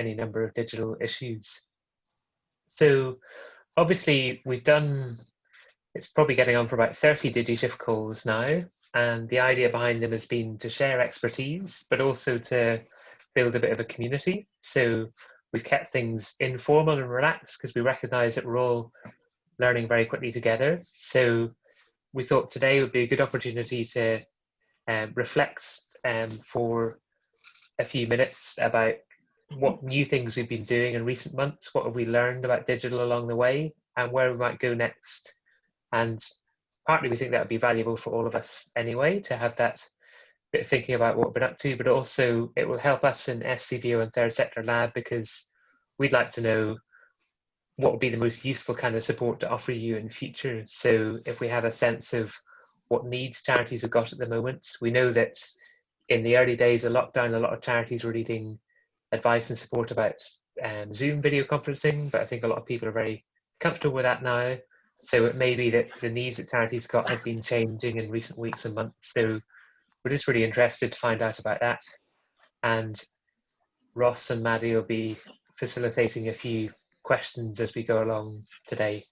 any number of digital issues. So obviously we've done, it's probably getting on for about 30 DigiShift calls now, and the idea behind them has been to share expertise, but also to build a bit of a community. So we've kept things informal and relaxed because we recognize that we're all learning very quickly together. So we thought today would be a good opportunity to reflect for a few minutes about what new things we've been doing in recent months, what have we learned about digital along the way, and where we might go next. And partly we think that would be valuable for all of us anyway, to have that bit of thinking about what we've been up to, but also it will help us in SCVO and Third Sector Lab, because we'd like to know what would be the most useful kind of support to offer you in future. So if we have a sense of what needs charities have got at the moment, we know that in the early days of lockdown, a lot of charities were needing advice and support about Zoom video conferencing, but I think a lot of people are very comfortable with that now. So it may be that the needs that charities got have been changing in recent weeks and months. So we're just really interested to find out about that. And Ross and Maddie will be facilitating a few questions as we go along today.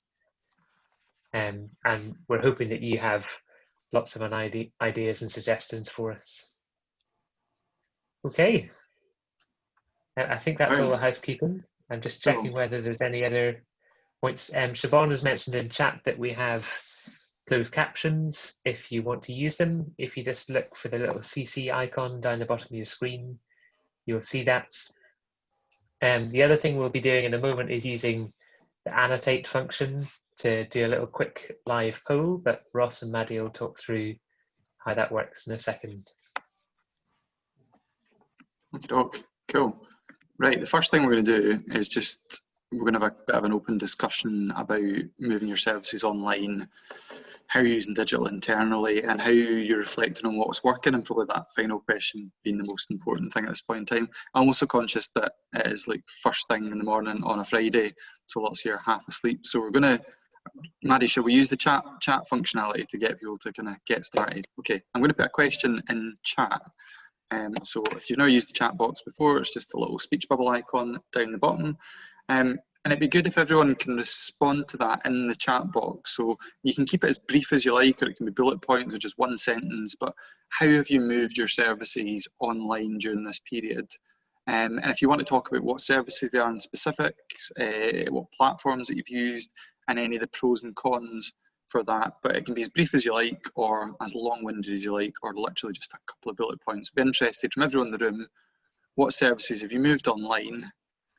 And we're hoping that you have lots of ideas and suggestions for us. Okay. I think that's all the housekeeping. I'm just checking whether there's any other points. Siobhan has mentioned in chat that we have closed captions if you want to use them. If you just look for the little CC icon down the bottom of your screen, you'll see that. The other thing we'll be doing in a moment is using the annotate function to do a little quick live poll, but Ross and Maddie will talk through how that works in a second. Okay, cool. Right, the first thing we're going to do is just, we're going to have a bit of an open discussion about moving your services online, how you're using digital internally, and how you're reflecting on what's working, and probably that final question being the most important thing at this point in time. I'm also conscious that it is like first thing in the morning on a Friday, so lots of you are half asleep. So we're going to, Maddie, shall we use the chat functionality to get people to kind of get started? Okay, I'm going to put a question in chat. So if you've never used the chat box before, it's just a little speech bubble icon down the bottom. And it'd be good if everyone can respond to that in the chat box. So you can keep it as brief as you like, or it can be bullet points or just one sentence, but how have you moved your services online during this period? And if you want to talk about what services they are in specifics, what platforms that you've used, and any of the pros and cons for that, but it can be as brief as you like, or as long-winded as you like, or literally just a couple of bullet points. I'd be interested from everyone in the room, what services have you moved online,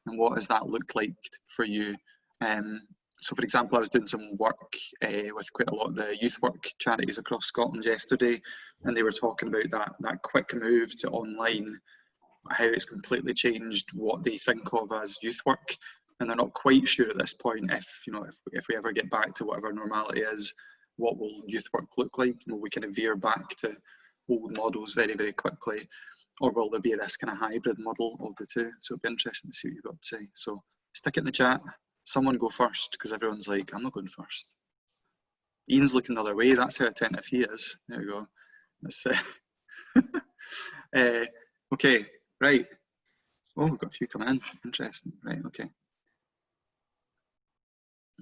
and what has that looked like for you? So for example, I was doing some work with quite a lot of the youth work charities across Scotland yesterday, and they were talking about that quick move to online, how it's completely changed what they think of as youth work. And they're not quite sure at this point if, you know, if we ever get back to whatever normality is, what will youth work look like? Will we kind of veer back to old models very, very quickly? Or will there be this kind of hybrid model of the two? So it'll be interesting to see what you've got to say. So stick it in the chat. Someone go first, because everyone's like, I'm not going first. Ian's looking the other way. That's how attentive he is. There we go. That's okay, right. Oh, we've got a few coming in. Interesting. Right, okay.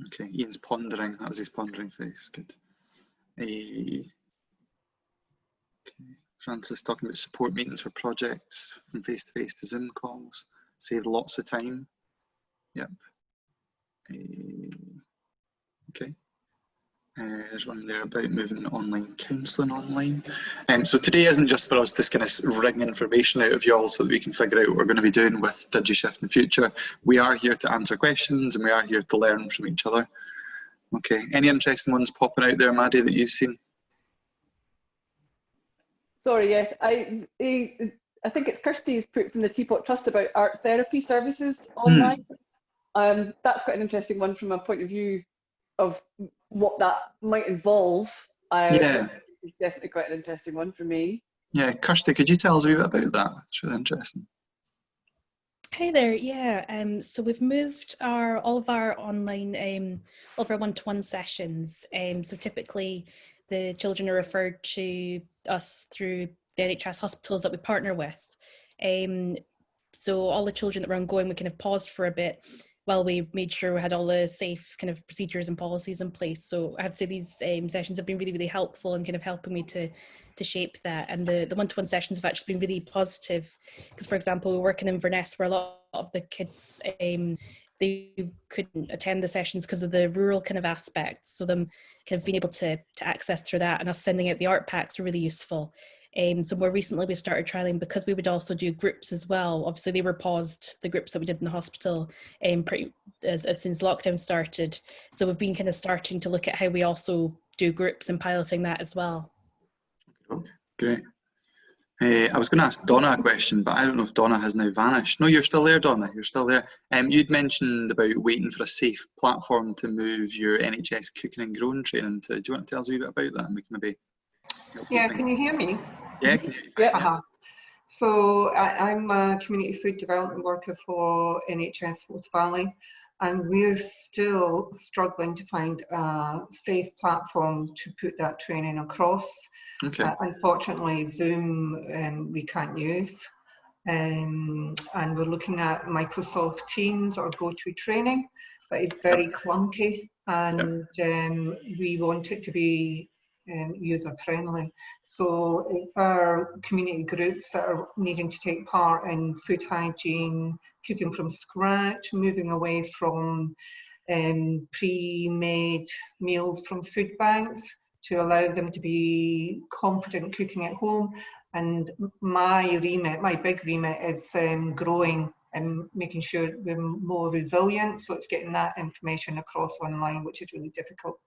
Okay, Ian's pondering. That was his pondering face. Good. Okay. Francis talking about support meetings for projects from face-to-face to Zoom calls. Saved lots of time. Yep. Okay. There's one there about moving online counselling online. So today isn't just for us to kind of wring information out of you all so that we can figure out what we're going to be doing with DigiShift in the future. We are here to answer questions, and we are here to learn from each other. Okay, any interesting ones popping out there, Maddie, that you've seen? Sorry, yes, I think it's Kirsty's put from the Teapot Trust about art therapy services online. That's quite an interesting one from a point of view of what that might involve. Yeah, it's definitely quite an interesting one for me. Yeah, Kirsty, could you tell us a wee bit about that? It's really interesting. Hey there, yeah. So we've moved all of our online, all of our one-to-one sessions. So typically the children are referred to us through the NHS hospitals that we partner with. So all the children that were ongoing, we kind of paused for a bit while we made sure we had all the safe kind of procedures and policies in place. So I have to say these sessions have been really, really helpful and kind of helping me to shape that. And the one-to-one sessions have actually been really positive, because, for example, we're working in Inverness where a lot of the kids, they couldn't attend the sessions because of the rural kind of aspects. So them kind of being able to access through that, and us sending out the art packs are really useful. So more recently we've started trialing, because we would also do groups as well. Obviously they were paused, the groups that we did in the hospital, pretty as soon as lockdown started. So we've been kind of starting to look at how we also do groups and piloting that as well. Great. I was going to ask Donna a question, but I don't know if Donna has now vanished. No, you're still there, Donna. You're still there. You'd mentioned about waiting for a safe platform to move your NHS cooking and growing training to. Do you want to tell us a wee bit about that? And we can maybe. Yeah, can you hear me? Yeah, I can hear you fine. Yeah. So I'm a community food development worker for NHS Forth Valley, and we're still struggling to find a safe platform to put that training across. Okay. Unfortunately, Zoom we can't use, and we're looking at Microsoft Teams or GoToTraining, but it's very clunky, and we want it to be user-friendly. So if our community groups that are needing to take part in food hygiene, cooking from scratch, moving away from pre-made meals from food banks to allow them to be confident cooking at home. And my remit, my big remit is growing and making sure we're more resilient. So it's getting that information across online, which is really difficult.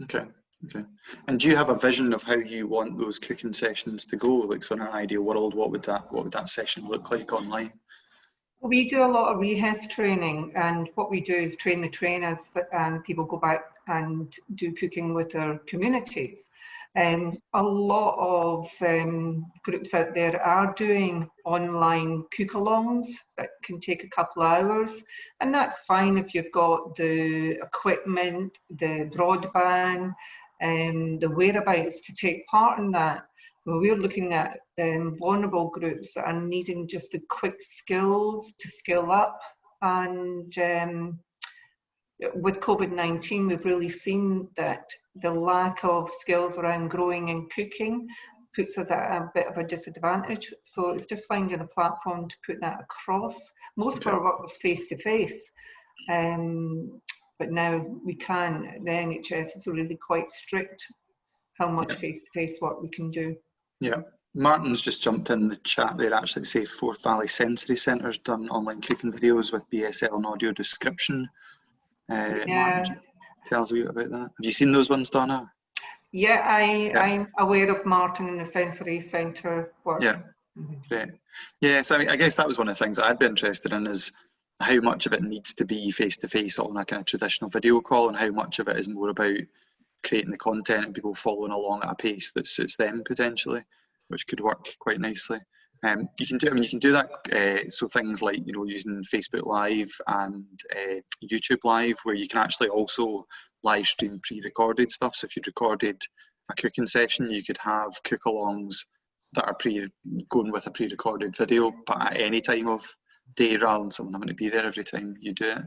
Okay. Okay. And do you have a vision of how you want those cooking sessions to go? Like, so in an ideal world, what would that session look like online? We do a lot of rehearse training, and what we do is train the trainers, and people go back and do cooking with their communities. And a lot of groups out there are doing online cook-alongs that can take a couple of hours, and that's fine if you've got the equipment, the broadband, and the whereabouts to take part in that. Well, we're looking at vulnerable groups that are needing just the quick skills to skill up. And with COVID-19, we've really seen that the lack of skills around growing and cooking puts us at a bit of a disadvantage. So it's just finding a platform to put that across. Most of our work was face-to-face. But now we can. The NHS is really quite strict how much face-to-face work we can do. Yeah. Martin's just jumped in the chat there, actually, say Forth Valley Sensory Centre's done online cooking videos with BSL and audio description. Martin, tell us a bit about that. Have you seen those ones, Donna? Yeah, I'm aware of Martin in the Sensory Centre work. Yeah, great. Yeah, so I guess that was one of the things I'd be interested in, is how much of it needs to be face-to-face on a kind of traditional video call, and how much of it is more about creating the content and people following along at a pace that suits them potentially, which could work quite nicely. You can do that. So things like, you know, using Facebook Live and YouTube Live, where you can actually also live stream pre-recorded stuff. So if you'd recorded a cooking session, you could have cook-alongs that are going with a pre-recorded video, but at any time of day, rather than someone having to be there every time you do it.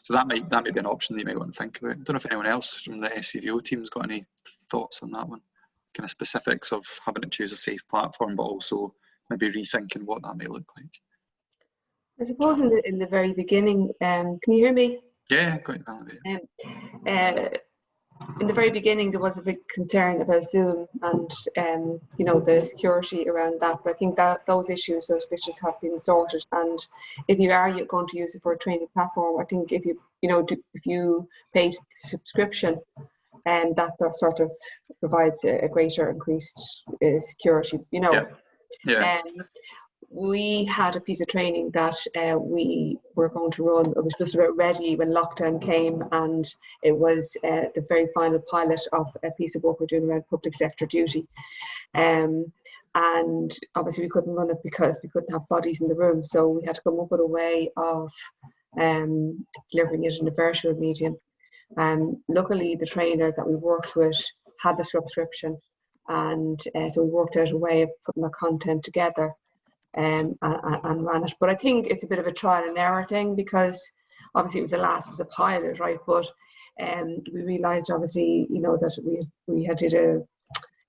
So that might be an option that you might want to think about. I don't know if anyone else from the SCVO team's got any thoughts on that one. Kind of specifics of having to choose a safe platform, but also maybe rethinking what that may look like. I suppose in the very beginning, can you hear me? Yeah, quite valid. In the very beginning, there was a big concern about Zoom and you know, the security around that. But I think that those issues have been sorted. And if you are going to use it for a training platform, I think if you pay subscription, and that sort of provides a greater increased security. You know. Yeah. We had a piece of training that we were going to run. It was just about ready when lockdown came, and it was the very final pilot of a piece of work we're doing around public sector duty. And obviously we couldn't run it because we couldn't have bodies in the room, so we had to come up with a way of delivering it in a virtual medium. Luckily, the trainer that we worked with had the subscription, and so we worked out a way of putting the content together. and ran it. But I think it's a bit of a trial and error thing, because obviously it was a pilot, right? But we realised obviously, you know, that we had to do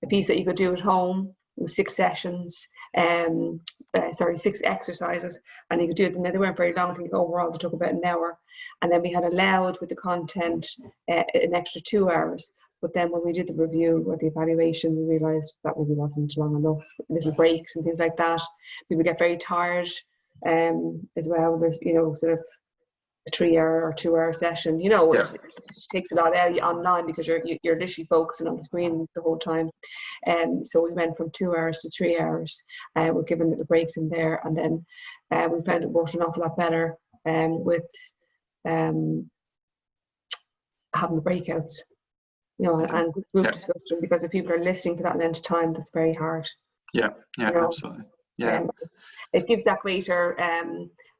a piece that you could do at home. It was 6 sessions, 6 exercises, and you could do it. And they weren't very long. I think overall they took about an hour. And then we had allowed with the content an extra 2 hours. But then when we did the review or the evaluation, we realised that really wasn't long enough. Little breaks and things like that. People get very tired as well. There's, you know, sort of a 3-hour or 2-hour session, you know, it takes a lot out of you online, because you're literally focusing on the screen the whole time. So we went from 2 hours to 3 hours. We're given little breaks in there, and then we found it worked an awful lot better with having the breakouts, you know, and group discussion, because if people are listening for that length of time, that's very hard. Yeah, you know? absolutely. Yeah. It gives that greater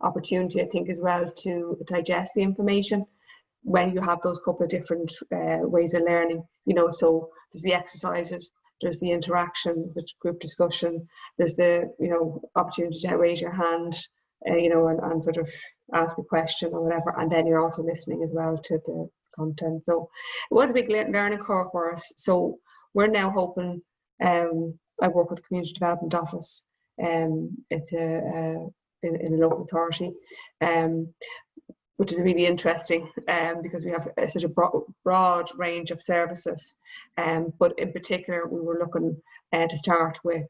opportunity, I think, as well, to digest the information when you have those couple of different ways of learning, you know. So there's the exercises, there's the interaction, the group discussion, there's the, you know, opportunity to raise your hand, you know, and sort of ask a question or whatever, and then you're also listening as well to the content. So it was a big learning curve for us. So we're now hoping, I work with the Community Development Office. It's in a local authority, which is really interesting, because we have such a broad range of services. But in particular, we were looking to start with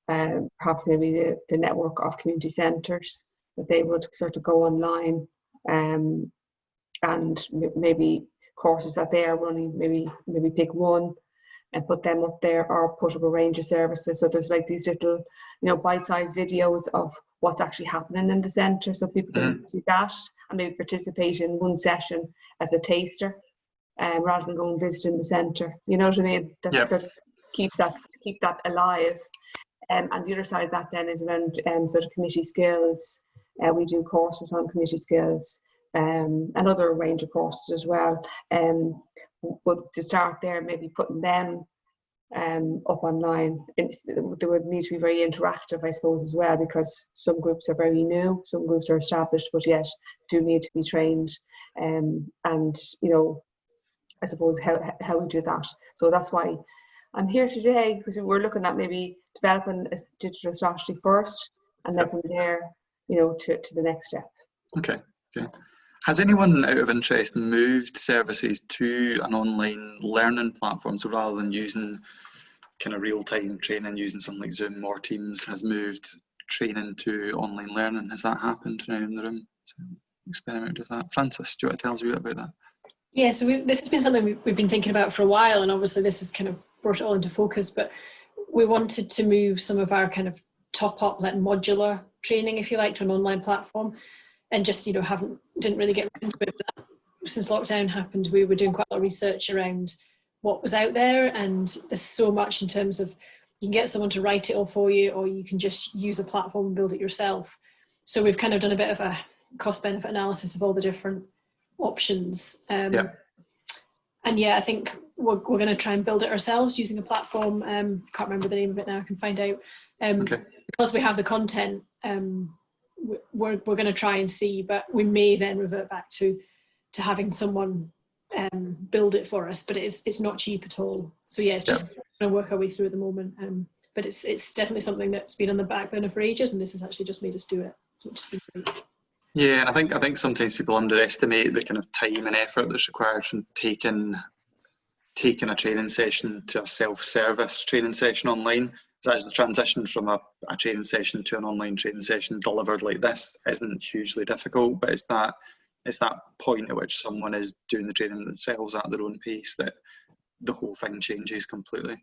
perhaps maybe the network of community centres, that they would sort of go online, and maybe courses that they are running, maybe pick one and put them up there, or put up a range of services. So there's like these little, you know, bite-sized videos of what's actually happening in the centre, so people can see that and maybe participate in one session as a taster, rather than going visiting the centre. You know what I mean? That sort of keep that alive. And the other side of that then is around sort of committee skills. We do courses on committee skills, and other range of courses as well. But to start there, maybe putting them up online, they would need to be very interactive, I suppose, as well, because some groups are very new, some groups are established, but yet do need to be trained. And, you know, I suppose how we do that. So that's why I'm here today, because we're looking at maybe developing a digital strategy first, and then from there, you know, to the next step. Okay. Has anyone out of interest moved services to an online learning platform? So rather than using kind of real-time training, using something like Zoom or Teams, has moved training to online learning? Has that happened now in the room? So experiment with that. Francis, do you want to tell us a bit about that? Yeah, so this has been something we've been thinking about for a while, and obviously this has kind of brought it all into focus, but we wanted to move some of our kind of top-up, like modular training, if you like, to an online platform. And just, you know, didn't really get into it. But since lockdown happened, we were doing quite a lot of research around what was out there, and there's so much in terms of you can get someone to write it all for you, or you can just use a platform and build it yourself. So we've kind of done a bit of a cost-benefit analysis of all the different options. And yeah, I think we're going to try and build it ourselves using a platform. Can't remember the name of it now. I can find out. Because we have the content. We're going to try and see, but we may then revert back to having someone build it for us, but it's not cheap at all. So yeah, it's just going to work our way through at the moment. But it's definitely something that's been on the back burner for ages, and this has actually just made us do it, which has been great. Yeah, and I think sometimes people underestimate the kind of time and effort that's required from taking a training session to a self-service training session online. So as the transition from a training session to an online training session delivered like this isn't hugely difficult, but it's that point at which someone is doing the training themselves at their own pace that the whole thing changes completely.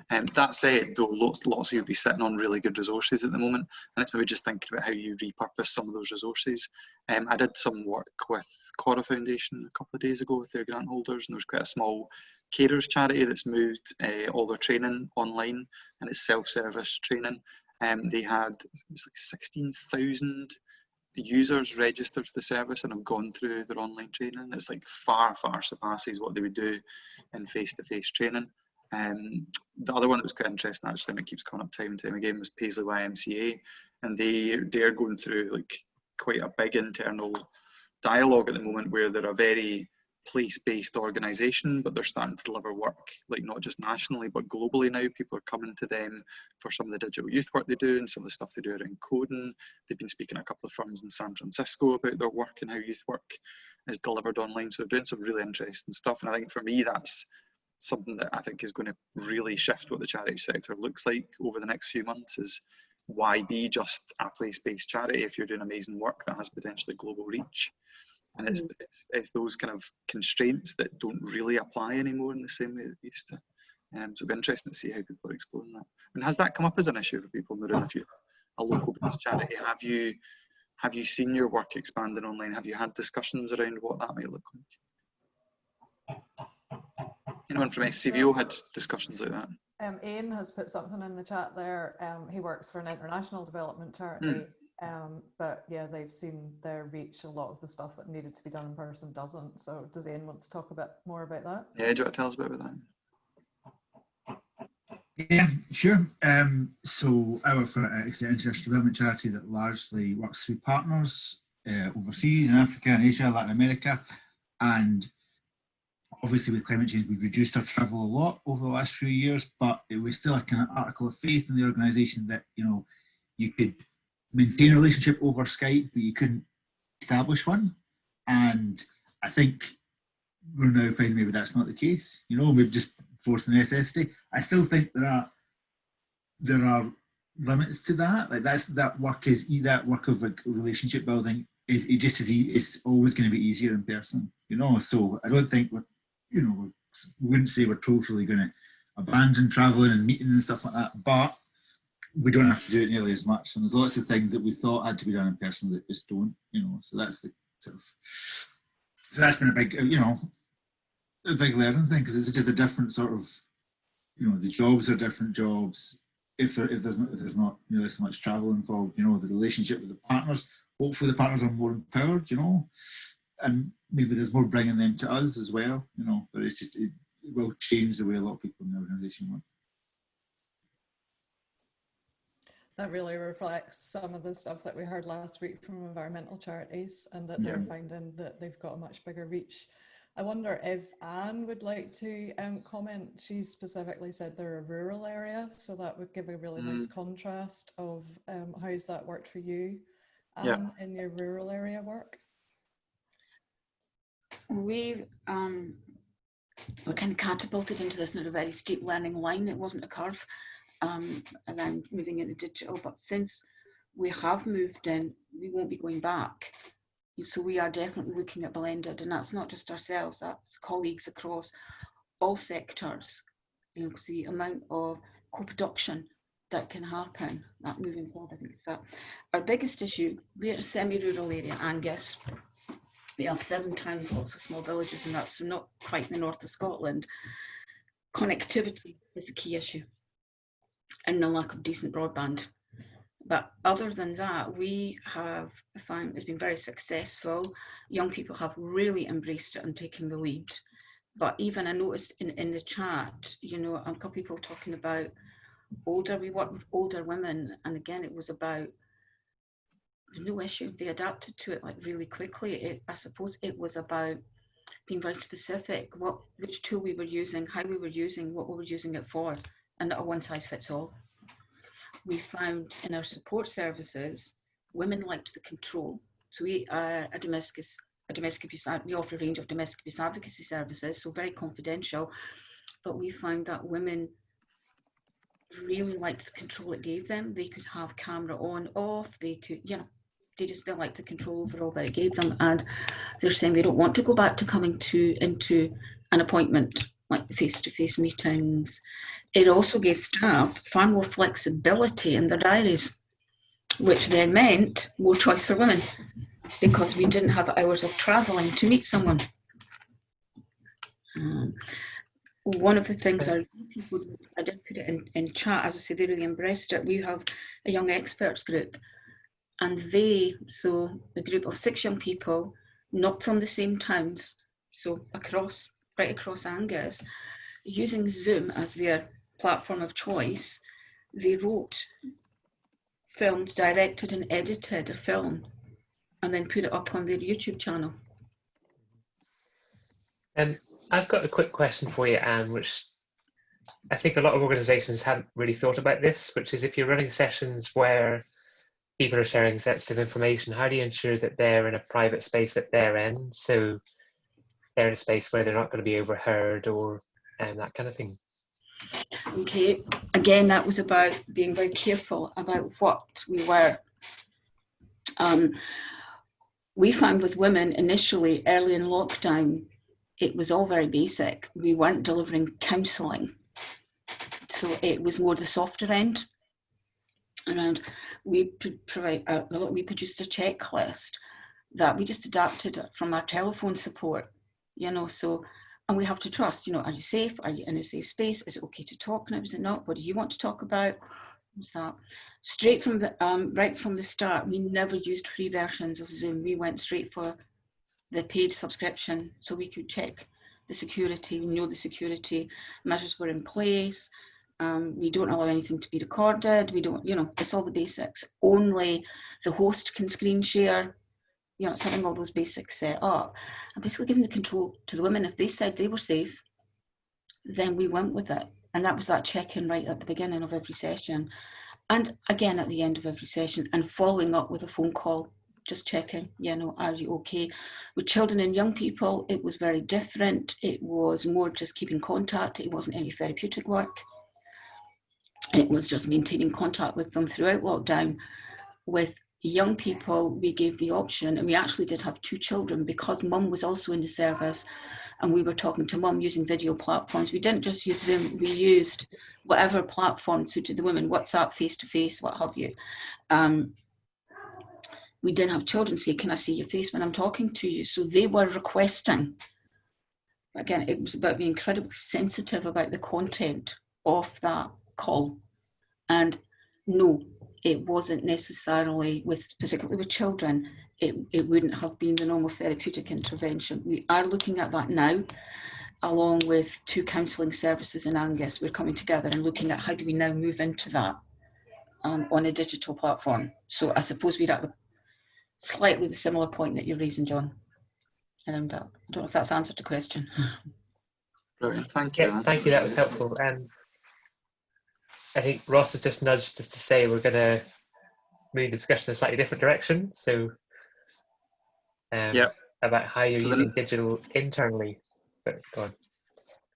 That said, though, lots of you will be sitting on really good resources at the moment, and it's maybe just thinking about how you repurpose some of those resources. I did some work with Cora Foundation a couple of days ago with their grant holders, and there was quite a small carers charity that's moved all their training online, and it's self-service training. They had, it was like 16,000 users registered for the service and have gone through their online training. It's like far surpasses what they would do in face-to-face training. The other one that was quite interesting, actually, and it keeps coming up time and time again, was Paisley Ymca, and they're going through like quite a big internal dialogue at the moment, where they're a very place-based organisation, but they're starting to deliver work, like not just nationally but globally now. People are coming to them for some of the digital youth work they do and some of the stuff they do around coding. They've been speaking to a couple of firms in San Francisco about their work and how youth work is delivered online. So they're doing some really interesting stuff, and I think for me that's something that I think is going to really shift what the charity sector looks like over the next few months. Is why be just a place-based charity if you're doing amazing work that has potentially global reach? And it's those kind of constraints that don't really apply anymore in the same way that they used to. So it'll be interesting to see how people are exploring that. And has that come up as an issue for people? If you're a local-based charity, have you seen your work expanding online? Have you had discussions around what that might look like? Anyone from SCVO had discussions like that? Ian has put something in the chat there. He works for an international development charity. But yeah, they've seen their reach. A lot of the stuff that needed to be done in person doesn't. So does Ian want to talk a bit more about that? Yeah, do you want to tell us a bit about that? Yeah, sure. So I work for an international development charity that largely works through partners overseas in Africa and Asia, Latin America. And obviously with climate change, we've reduced our travel a lot over the last few years, but it was still a kind of article of faith in the organisation that, you know, you could maintain a relationship over Skype, but you couldn't establish one. And I think we're now finding maybe that's not the case. You know, we've just forced the necessity. I still think there are limits to that. Like that work of like relationship building is it's always going to be easier in person. You know, so I don't think we wouldn't say we're totally going to abandon traveling and meeting and stuff like that, but we don't have to do it nearly as much. And there's lots of things that we thought had to be done in person that just don't, you know, so that's the sort of, so that's been a big, you know, a big learning thing, because it's just a different sort of, you know, the jobs are different jobs. If there's not nearly so much travel involved, you know, the relationship with the partners, hopefully the partners are more empowered, you know, and maybe there's more bringing them to us as well, you know, but it's just, it will change the way a lot of people in the organisation work. That really reflects some of the stuff that we heard last week from environmental charities, and that they're finding that they've got a much bigger reach. I wonder if Anne would like to comment. She specifically said they're a rural area, so that would give a really nice contrast of how's that worked for you, Anne, in your rural area work? We were kind of catapulted into this, not a very steep learning line. It wasn't a curve. And then moving into digital, but since we have moved in, we won't be going back. So we are definitely looking at blended, and that's not just ourselves, that's colleagues across all sectors. You know, the amount of co-production that can happen, that moving forward, I think it's that. Our biggest issue, we're a semi-rural area, Angus. We have 7 towns, lots of small villages, and that's not quite in the north of Scotland. Connectivity is a key issue, and the lack of decent broadband. But other than that, we have found it's been very successful. Young people have really embraced it and taken the lead. But even I noticed in the chat, you know, a couple of people talking about we work with older women, and again, it was about no issue. They adapted to it like really quickly. I suppose it was about being very specific, which tool we were using, how we were using, what we were using it for, and not a one size fits all. We found in our support services, women liked the control. So we are a domestic abuse, we offer a range of domestic abuse advocacy services, so very confidential, but we found that women really liked the control it gave them. They could have camera on, off, they could, you know, they just still liked the control over all that it gave them, and they're saying they don't want to go back to coming into an appointment, like face-to-face meetings. It also gave staff far more flexibility in their diaries, which then meant more choice for women, because we didn't have hours of travelling to meet someone. One of the things I did put it in chat, as I say, they really embraced it. We have a young experts group, and so a group of 6 young people, not from the same towns, so right across Angus, using Zoom as their platform of choice, they wrote, filmed, directed and edited a film and then put it up on their YouTube channel. I've got a quick question for you, Anne, which I think a lot of organisations haven't really thought about this, which is if you're running sessions where people are sharing sensitive information, how do you ensure that they're in a private space at their end, so they're in a space where they're not going to be overheard or that kind of thing? Okay, again, that was about being very careful about what we were. We found with women initially, early in lockdown, it was all very basic. We weren't delivering counselling. So it was more the softer end. And we produced a checklist that we just adapted from our telephone support, you know, so, and we have to trust, you know, are you safe? Are you in a safe space? Is it okay to talk now? Is it not? What do you want to talk about? What's that? Straight from the, right from the start, we never used free versions of Zoom. We went straight for the paid subscription so we could check the security, we know the security measures were in place. We don't allow anything to be recorded. We don't, you know, it's all the basics. Only the host can screen share. You know, it's having all those basics set up. And basically giving the control to the women. If they said they were safe, then we went with it. And that was that check-in right at the beginning of every session. And again, at the end of every session, and following up with a phone call, just checking, you know, are you okay? With children and young people, it was very different. It was more just keeping contact. It wasn't any therapeutic work. It was just maintaining contact with them throughout lockdown. With young people, we gave the option, and we actually did have 2 children because mum was also in the service and we were talking to mum using video platforms. We didn't just use Zoom, we used whatever platform suited the women, WhatsApp, face-to-face, what have you. We didn't have children say, can I see your face when I'm talking to you? So they were requesting. Again, it was about being incredibly sensitive about the content of that call. And no, it wasn't necessarily particularly with children, it wouldn't have been the normal therapeutic intervention. We are looking at that now, along with 2 counselling services in Angus. We're coming together and looking at how do we now move into that on a digital platform. So I suppose we're at slightly the similar point that you're raising, John. And I don't know if that's answered the question. Brilliant, thank you. Yeah, thank you, that was helpful. I think Ross has just nudged us to say we're going to move the discussion in a slightly different direction. So about how you're using digital internally. But go on.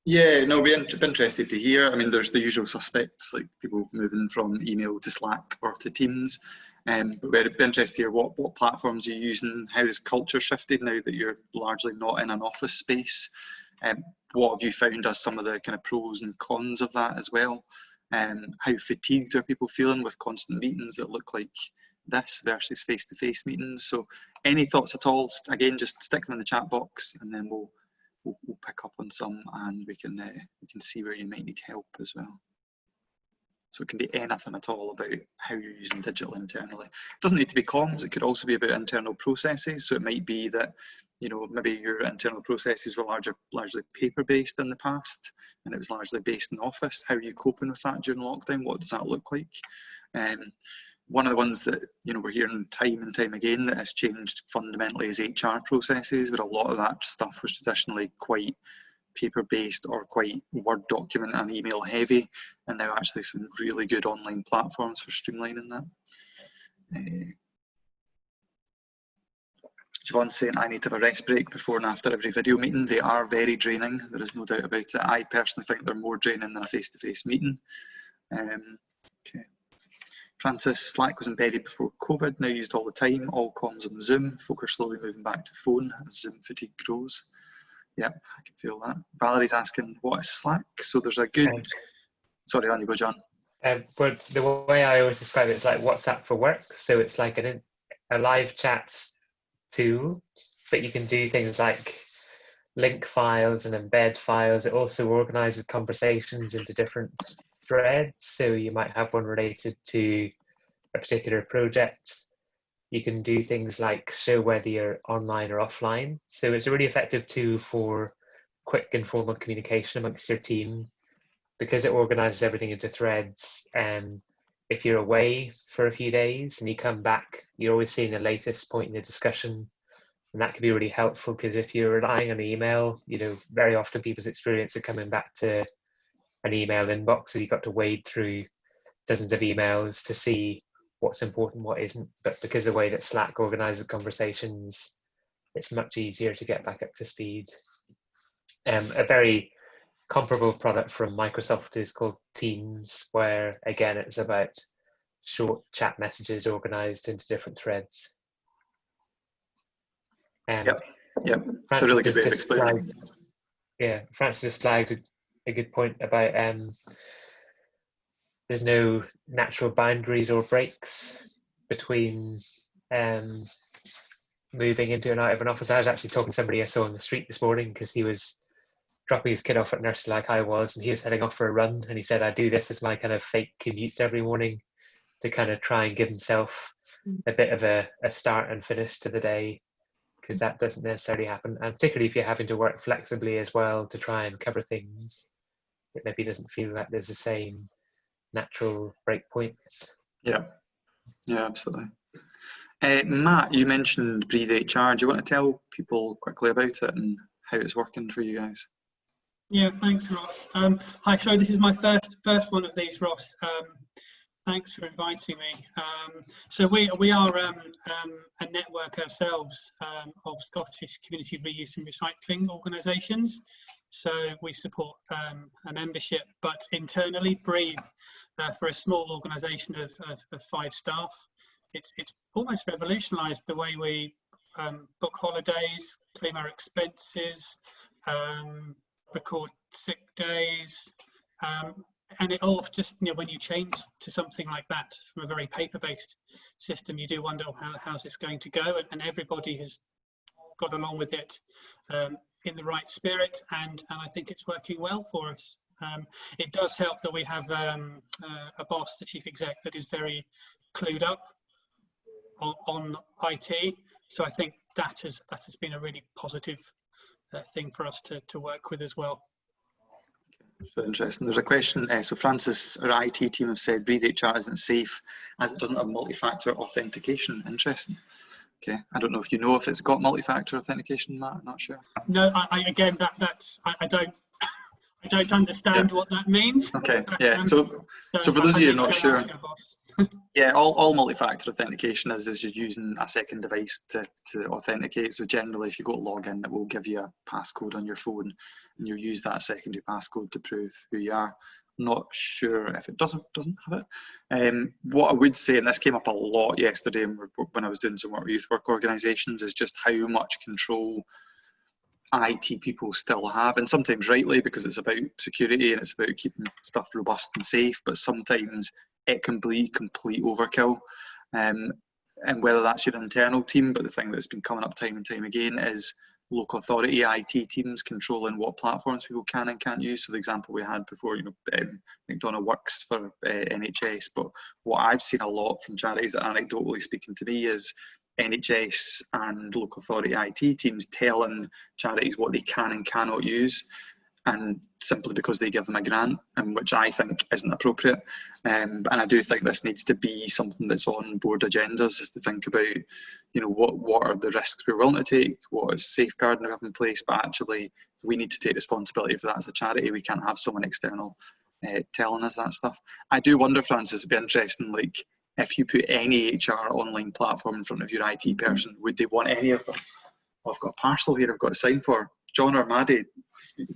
Yeah, no, we're interested to hear. I mean, there's the usual suspects, like people moving from email to Slack or to Teams. But we'd be interested to hear what platforms you're using, how has culture shifted now that you're largely not in an office space? What have you found as some of the kind of pros and cons of that as well? How fatigued are people feeling with constant meetings that look like this versus face-to-face meetings? So any thoughts at all? Again, just stick them in the chat box and then we'll pick up on some and we can see where you might need help as well. So it can be anything at all about how you're using digital internally. It doesn't need to be comms, it could also be about internal processes. So it might be that, you know, maybe your internal processes were largely paper-based in the past and it was largely based in office. How are you coping with that during lockdown? What does that look like? One of the ones that, you know, we're hearing time and time again that has changed fundamentally is HR processes, where a lot of that stuff was traditionally quite paper-based or quite Word document and email heavy, and now actually some really good online platforms for streamlining that. Siobhan's saying I need to have a rest break before and after every video meeting. They are very draining, there is no doubt about it. I personally think they're more draining than a face-to-face meeting. Okay. Francis, Slack was embedded before COVID, now used all the time, all comms on Zoom. Folk are slowly moving back to phone as Zoom fatigue grows. Yep, I can feel that. Valerie's asking, what is Slack? So there's a good... Sorry, on you go, John. But the way I always describe it is like WhatsApp for work. So it's like a live chat tool, but you can do things like link files and embed files. It also organizes conversations into different threads. So you might have one related to a particular project. You can do things like show whether you're online or offline. So it's a really effective tool for quick informal communication amongst your team, because it organizes everything into threads. And if you're away for a few days and you come back, you're always seeing the latest point in the discussion. And that can be really helpful, because if you're relying on email, you know, very often people's experience of coming back to an email inbox, and you've got to wade through dozens of emails to see what's important, what isn't. But because of the way that Slack organizes conversations, it's much easier to get back up to speed. A very comparable product from Microsoft is called Teams, where again it's about short chat messages organized into different threads. Yep, it's a really good way of explaining it. Yeah, Francis just flagged a good point about there's no natural boundaries or breaks between moving into and out of an office. I was actually talking to somebody I saw on the street this morning, because he was dropping his kid off at nursery like I was, and he was heading off for a run, and he said, I do this as my kind of fake commute every morning to kind of try and give himself a bit of a start and finish to the day, because that doesn't necessarily happen. And particularly if you're having to work flexibly as well to try and cover things, it maybe doesn't feel like there's the same natural break points. Yeah, absolutely. Matt, you mentioned Breathe HR. Do you want to tell people quickly about it and how it's working for you guys? Yeah, thanks, Ross. Hi, sorry, this is my first one of these, Ross. Thanks for inviting me. So we are a network ourselves of Scottish community reuse and recycling organisations. So we support a membership, but internally Breathe, for a small organisation of 5 staff. It's almost revolutionised the way we book holidays, claim our expenses, record sick days, and it all just, you know, when you change to something like that from a very paper-based system, you do wonder how's this going to go, and everybody has got along with it in the right spirit, and I think it's working well for us. It does help that we have a boss, the chief exec, that is very clued up on IT, so I think that has been a really positive thing for us to work with as well. So interesting. There's a question. So Francis, our IT team have said Breathe HR isn't safe as it doesn't have multi-factor authentication. Interesting. Okay. I don't know if you know if it's got multi-factor authentication, Matt. I'm not sure. No, I don't understand what that means. Okay. Yeah. So for those of you who are not sure, yeah, all multi-factor authentication is just using a second device to authenticate. So generally, if you go to log in, it will give you a passcode on your phone, and you'll use that secondary passcode to prove who you are. I'm not sure if it doesn't have it. What I would say, and this came up a lot yesterday when I was doing some work with youth work organisations, is just how much control IT people still have, and sometimes rightly, because it's about security and it's about keeping stuff robust and safe, but sometimes it can be complete overkill, and whether that's your internal team, but the thing that's been coming up time and time again is local authority IT teams controlling what platforms people can and can't use. So the example we had before, you know, McDonald works for NHS, but what I've seen a lot from charities that anecdotally speaking to me is NHS and local authority IT teams telling charities what they can and cannot use, and simply because they give them a grant, and which I think isn't appropriate. And I do think this needs to be something that's on board agendas, is to think about, you know, what are the risks we're willing to take, what is safeguarding we have in place, but actually we need to take responsibility for that as a charity. We can't have someone external telling us that stuff. I do wonder, Francis, it'd be interesting, like, if you put any HR online platform in front of your IT person, would they want any of them? Oh, I've got a parcel here I've got to sign for. John or Maddie?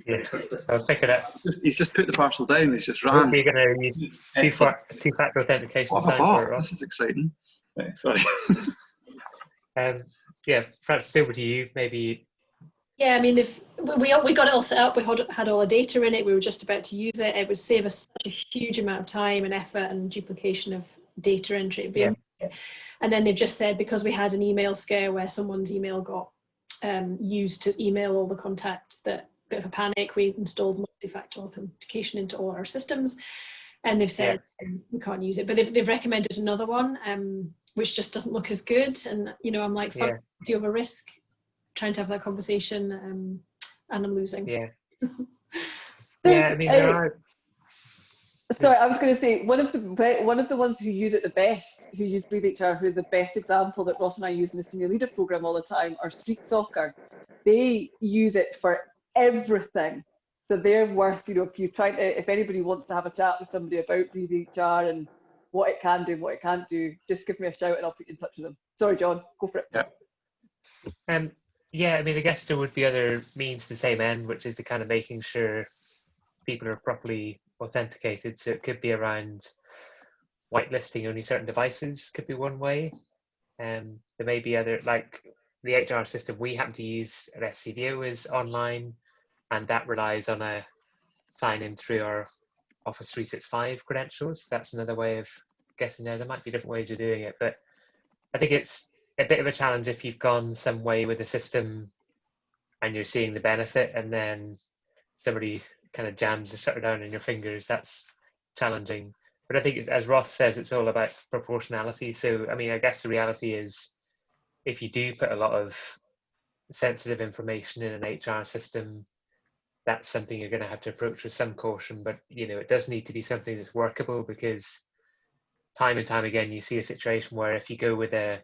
Yeah, I'll pick it up. He's just put the parcel down, he's just ran. You're going to use two-factor authentication to sign for it, right? This is exciting. Sorry. Yeah, Francis, over to you, maybe. Yeah, I mean, if we got it all set up, we had all the data in it, we were just about to use it, it would save us such a huge amount of time and effort and duplication of data entry. Yeah. And then they've just said, because we had an email scare where someone's email got used to email all the contacts, that bit of a panic, we installed multi-factor authentication into all our systems, and they've said we can't use it, but they've recommended another one which just doesn't look as good. And, you know, I'm like, fuck, do you have a risk trying to have that conversation and I'm losing. Yeah. There's I mean, there are. Sorry, I was going to say one of the ones who use it the best, who use Breathe HR, who are the best example that Ross and I use in the Senior Leader Programme all the time, are Street Soccer. They use it for everything. So they're worth, if anybody wants to have a chat with somebody about Breathe HR and what it can do and what it can't do, just give me a shout and I'll put you in touch with them. Sorry, John, go for it. Yeah, I mean, I guess there would be other means to the same end, which is the kind of making sure people are properly authenticated. So it could be around whitelisting only certain devices, could be one way. There may be other, like the HR system we happen to use at SCDO is online, and that relies on a sign in through our Office 365 credentials. That's another way of getting there. There might be different ways of doing it, but I think it's a bit of a challenge if you've gone some way with the system and you're seeing the benefit and then somebody kind of jams the shutter down in your fingers. That's challenging. But I think, as Ross says, it's all about proportionality. So, I mean, I guess the reality is if you do put a lot of sensitive information in an HR system, that's something you're going to have to approach with some caution. But, it does need to be something that's workable, because time and time again, you see a situation where if you go with a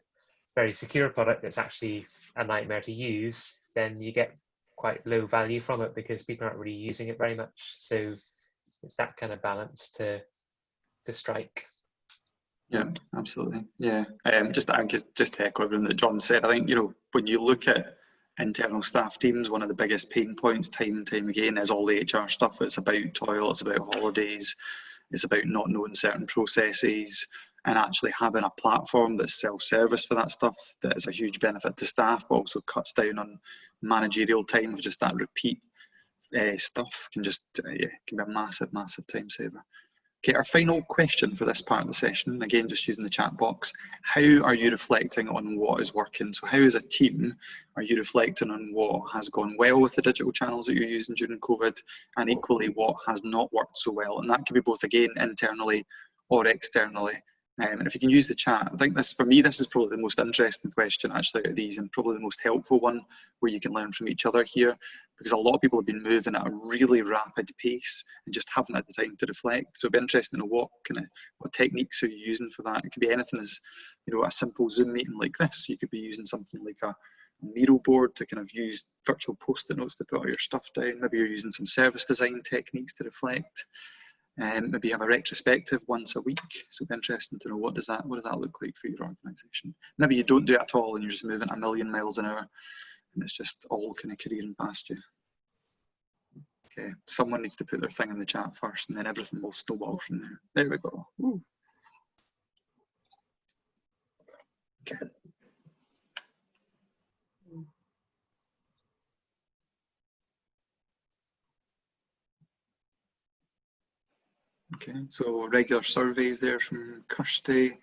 very secure product that's actually a nightmare to use, then you get quite low value from it because people aren't really using it very much. So it's that kind of balance to strike. Yeah, absolutely. Yeah, just to echo everything that John said, I think, when you look at internal staff teams, one of the biggest pain points time and time again is all the HR stuff. It's about toil, it's about holidays, it's about not knowing certain processes, and actually having a platform that's self-service for that stuff that is a huge benefit to staff, but also cuts down on managerial time of just that repeat stuff can be a massive, massive time saver. Okay, our final question for this part of the session, again, just using the chat box. How are you reflecting on what is working? So how, as a team, are you reflecting on what has gone well with the digital channels that you're using during COVID, and equally what has not worked so well? And that can be both, again, internally or externally. And if you can use the chat, I think for me, this is probably the most interesting question actually out of these, and probably the most helpful one where you can learn from each other here, because a lot of people have been moving at a really rapid pace and just haven't had the time to reflect. So it'd be interesting to know what techniques are you using for that. It could be anything as, a simple Zoom meeting like this. You could be using something like a Miro board to kind of use virtual post-it notes to put all your stuff down. Maybe you're using some service design techniques to reflect. Maybe you have a retrospective once a week. So it'd be interesting to know what does that look like for your organisation. Maybe you don't do it at all and you're just moving a million miles an hour and it's just all kind of careering past you. Okay, someone needs to put their thing in the chat first and then everything will snowball from there. There we go. Ooh. Okay. Okay, so regular surveys there from Kirsty,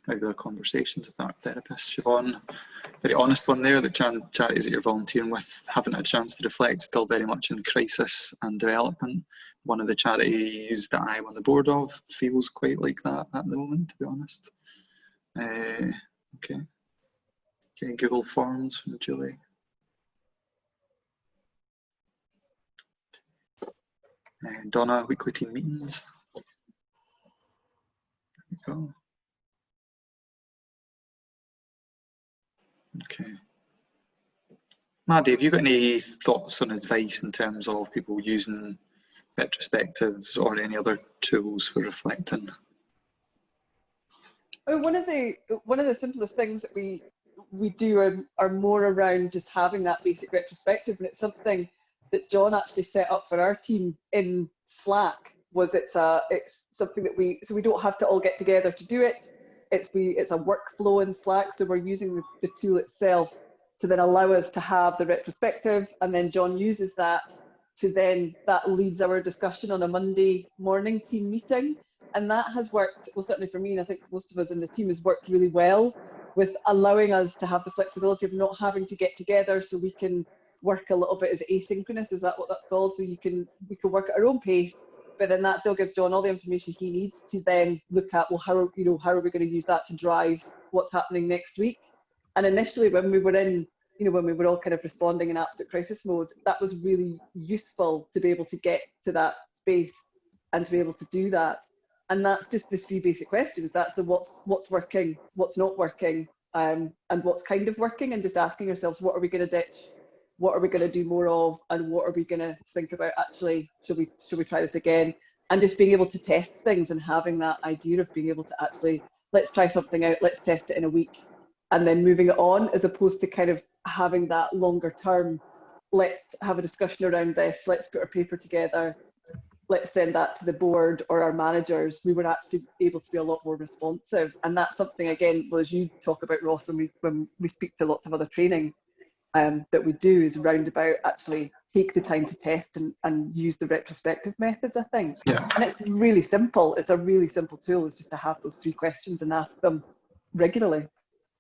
regular conversations with our therapist, Siobhan. Very honest one there, the charities that you're volunteering with haven't had a chance to reflect, still very much in crisis and development. One of the charities that I'm on the board of feels quite like that at the moment, to be honest. Okay, Google Forms from Julie. Donna, weekly team meetings. There we go. Okay. Maddie, have you got any thoughts on advice in terms of people using retrospectives or any other tools for reflecting? One of the simplest things that we do are more around just having that basic retrospective, and it's something that John actually set up for our team in Slack. It's something that we don't have to all get together to do it. It's a workflow in Slack, so we're using the tool itself to then allow us to have the retrospective, and then John uses that that leads our discussion on a Monday morning team meeting, and that has worked, well, certainly for me, and I think most of us in the team, has worked really well with allowing us to have the flexibility of not having to get together, so we can work a little bit as asynchronous, is that what that's called? So we can work at our own pace, but then that still gives John all the information he needs to then look at, well, how are we going to use that to drive what's happening next week? And initially when we were in you know, when we were all kind of responding in absolute crisis mode, that was really useful to be able to get to that space and to be able to do that. And that's just the 3 basic questions. That's the what's working, what's not working, and what's kind of working, and just asking ourselves, what are we going to ditch, what are we going to do more of, and what are we going to think about, actually, should we try this again? And just being able to test things and having that idea of being able to actually, let's try something out, let's test it in a week, and then moving it on, as opposed to kind of having that longer term, let's have a discussion around this, let's put our paper together, let's send that to the board or our managers. We were actually able to be a lot more responsive. And that's something, again, well, as you talk about, Ross, when we speak to lots of other training that we do, is round about actually take the time to test and use the retrospective methods, I think. Yeah. And it's really simple. It's a really simple tool, is just to have those 3 questions and ask them regularly.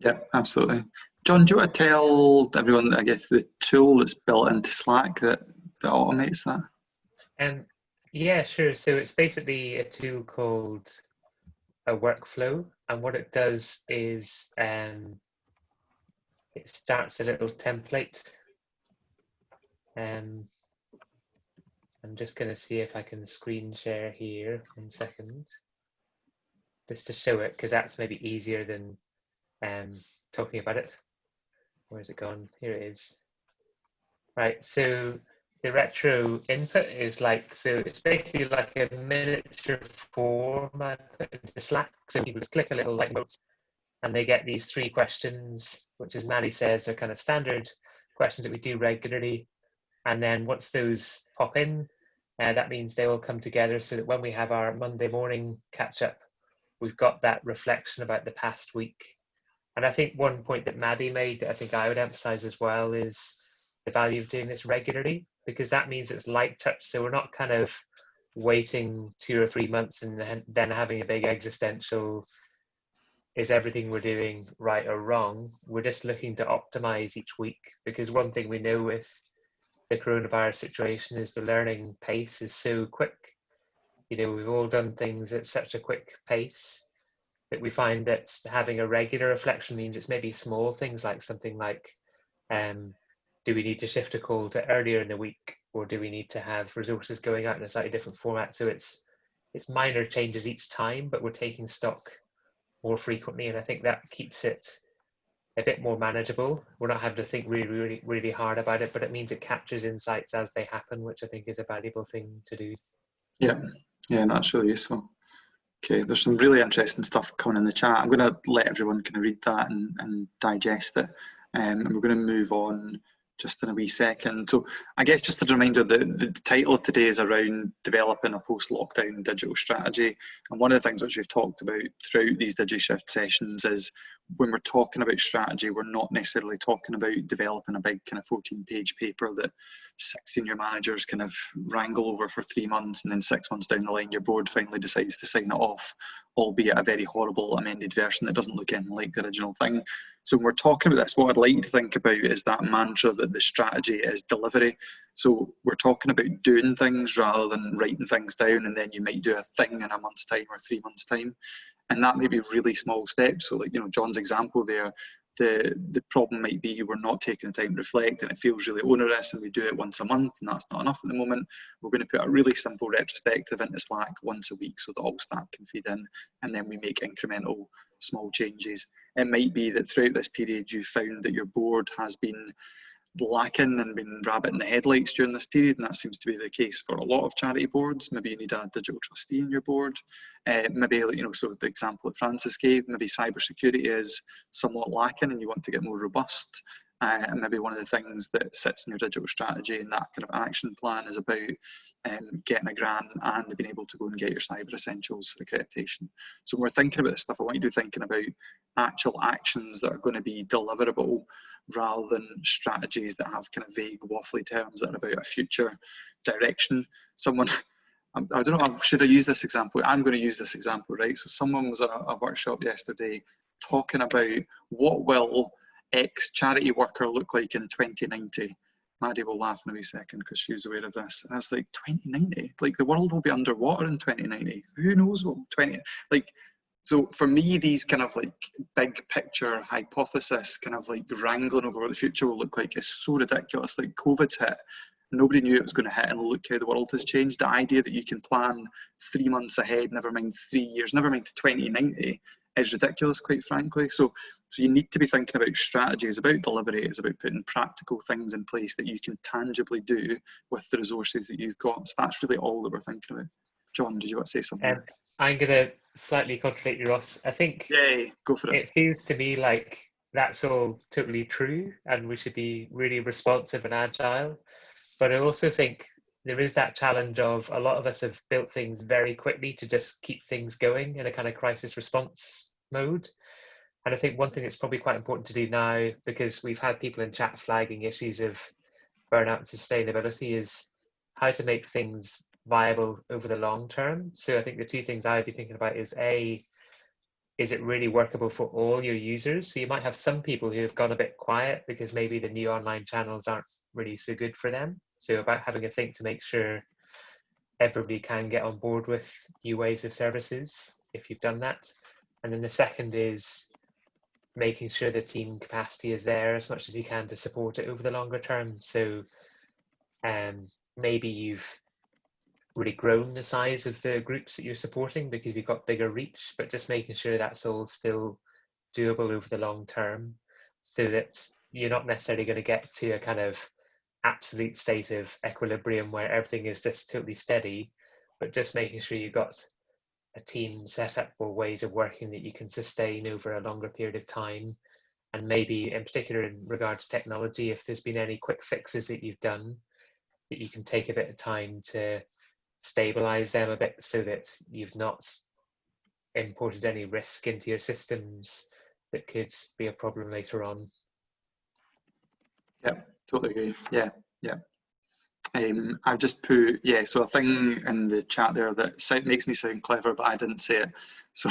Yeah, absolutely. John, do you want to tell everyone, I guess, the tool that's built into Slack that automates that? Yeah, sure. So it's basically a tool called a workflow, and what it does is it starts a little template. I'm just going to see if I can screen share here 1 second, just to show it, because that's maybe easier than talking about it. Where's it gone? Here it is. Right, so the retro input is like, so it's basically like a miniature form I put into Slack. So people just click a little like note and they get these 3 questions, which, as Maddie says, are kind of standard questions that we do regularly. And then once those pop in, that means they all come together so that when we have our Monday morning catch up, we've got that reflection about the past week. And I think one point that Maddie made that I think I would emphasize as well is the value of doing this regularly, because that means it's light touch. So we're not kind of waiting 2 or 3 months and then having a big existential, is everything we're doing right or wrong? We're just looking to optimize each week, because one thing we know with the coronavirus situation is the learning pace is so quick. You know, we've all done things at such a quick pace that we find that having a regular reflection means it's maybe small things, like something like, do we need to shift a call to earlier in the week, or do we need to have resources going out in a slightly different format? So it's minor changes each time, but we're taking stock more frequently, and I think that keeps it a bit more manageable. We're not having to think really hard about it, but it means it captures insights as they happen, which I think is a valuable thing to do. Yeah, that's really useful. Okay, there's some really interesting stuff coming in the chat. I'm going to let everyone kind of read that and digest it, and we're going to move on just in a wee second. So I guess just a reminder that the title of today is around developing a post-lockdown digital strategy. And one of the things which we've talked about throughout these DigiShift sessions is when we're talking about strategy, we're not necessarily talking about developing a big kind of 14-page paper that 6 senior managers kind of wrangle over for 3 months, and then 6 months down the line your board finally decides to sign it off, albeit a very horrible amended version that doesn't look anything like the original thing. So when we're talking about this, what I'd like you to think about is that mantra that the strategy is delivery. So we're talking about doing things rather than writing things down, and then you might do a thing in a month's time or 3 months' time. And that may be really small steps. So like, you know, John's example there, the problem might be we're not taking the time to reflect and it feels really onerous, and we do it once a month and that's not enough at the moment. We're going to put a really simple retrospective into Slack once a week so that all staff can feed in, and then we make incremental small changes. It might be that throughout this period you found that your board has been lacking and been rabbit in the headlights during this period, and that seems to be the case for a lot of charity boards. Maybe you need a digital trustee in your board. Maybe, you know, so the example that Francis gave, maybe cybersecurity is somewhat lacking and you want to get more robust. And maybe one of the things that sits in your digital strategy and that kind of action plan is about getting a grant and being able to go and get your Cyber Essentials accreditation. So when we're thinking about this stuff, I want you to be thinking about actual actions that are going to be deliverable rather than strategies that have kind of vague, waffly terms that are about a future direction. Someone, I don't know, should I use this example? I'm going to use this example, right? So someone was at a workshop yesterday talking about what will X charity worker look like in 2090. Maddie will laugh in a wee second because she was aware of this. And I was like, 2090? Like the world will be underwater in 2090. Who knows what 20... Like, So for me, these kind of like big picture hypothesis, kind of like wrangling over what the future will look like, is so ridiculous. Like COVID's hit, nobody knew it was going to hit, and look how the world has changed. The idea that you can plan 3 months ahead, never mind 3 years, never mind to 2090, is ridiculous, quite frankly. So you need to be thinking about strategies, about delivery. It's about putting practical things in place that you can tangibly do with the resources that you've got. So that's really all that we're thinking about. John, did you want to say something? I'm going to slightly contradict you, Ross. I think Yay, go for it. It feels to me like that's all totally true, and we should be really responsive and agile. But I also think there is that challenge of a lot of us have built things very quickly to just keep things going in a kind of crisis response mode. And I think one thing that's probably quite important to do now, because we've had people in chat flagging issues of burnout and sustainability, is how to make things viable over the long term. So I think the two things I would be thinking about is A, is it really workable for all your users? So you might have some people who have gone a bit quiet because maybe the new online channels aren't really so good for them. So about having a think to make sure everybody can get on board with new ways of services if you've done that. And then the second is making sure the team capacity is there as much as you can to support it over the longer term. So maybe you've really grown the size of the groups that you're supporting because you've got bigger reach, but just making sure that's all still doable over the long term, so that you're not necessarily going to get to a kind of absolute state of equilibrium where everything is just totally steady, but just making sure you've got a team set up or ways of working that you can sustain over a longer period of time. And maybe in particular in regard to technology, if there's been any quick fixes that you've done, that you can take a bit of time to stabilize them a bit so that you've not imported any risk into your systems that could be a problem later on. Yeah, totally agree. Yeah. I've just put, so a thing in the chat there that makes me sound clever, but I didn't say it. So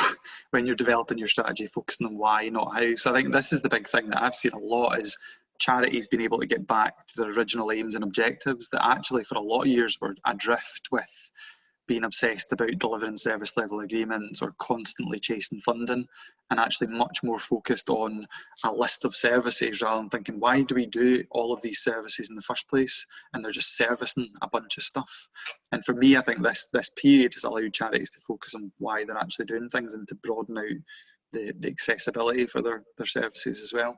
when you're developing your strategy, focusing on why, not how. So I think this is the big thing that I've seen a lot, is charities being able to get back to their original aims and objectives that actually for a lot of years were adrift with being obsessed about delivering service level agreements or constantly chasing funding, and actually much more focused on a list of services rather than thinking, why do we do all of these services in the first place? And they're just servicing a bunch of stuff. And for me, I think this period has allowed charities to focus on why they're actually doing things and to broaden out the accessibility for their services as well.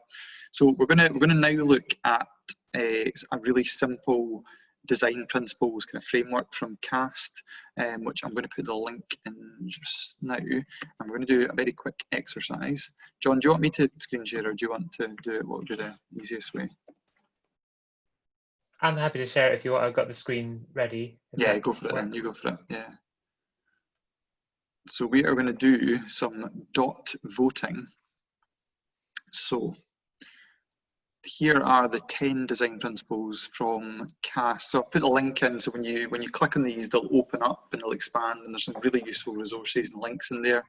So we're gonna now look at a really simple design principles kind of framework from CAST, which I'm going to put the link in just now, and we're going to do a very quick exercise. John, do you want me to screen share, or do you want to do it? What would be the easiest way? I'm happy to share it if you want. I've got the screen ready. Yeah, go for it then. You go for it. Yeah. So we are going to do some dot voting. So here are the 10 design principles from CAST. So I'll put the link in, so when you click on these, they'll open up and they'll expand, and there's some really useful resources and links in there.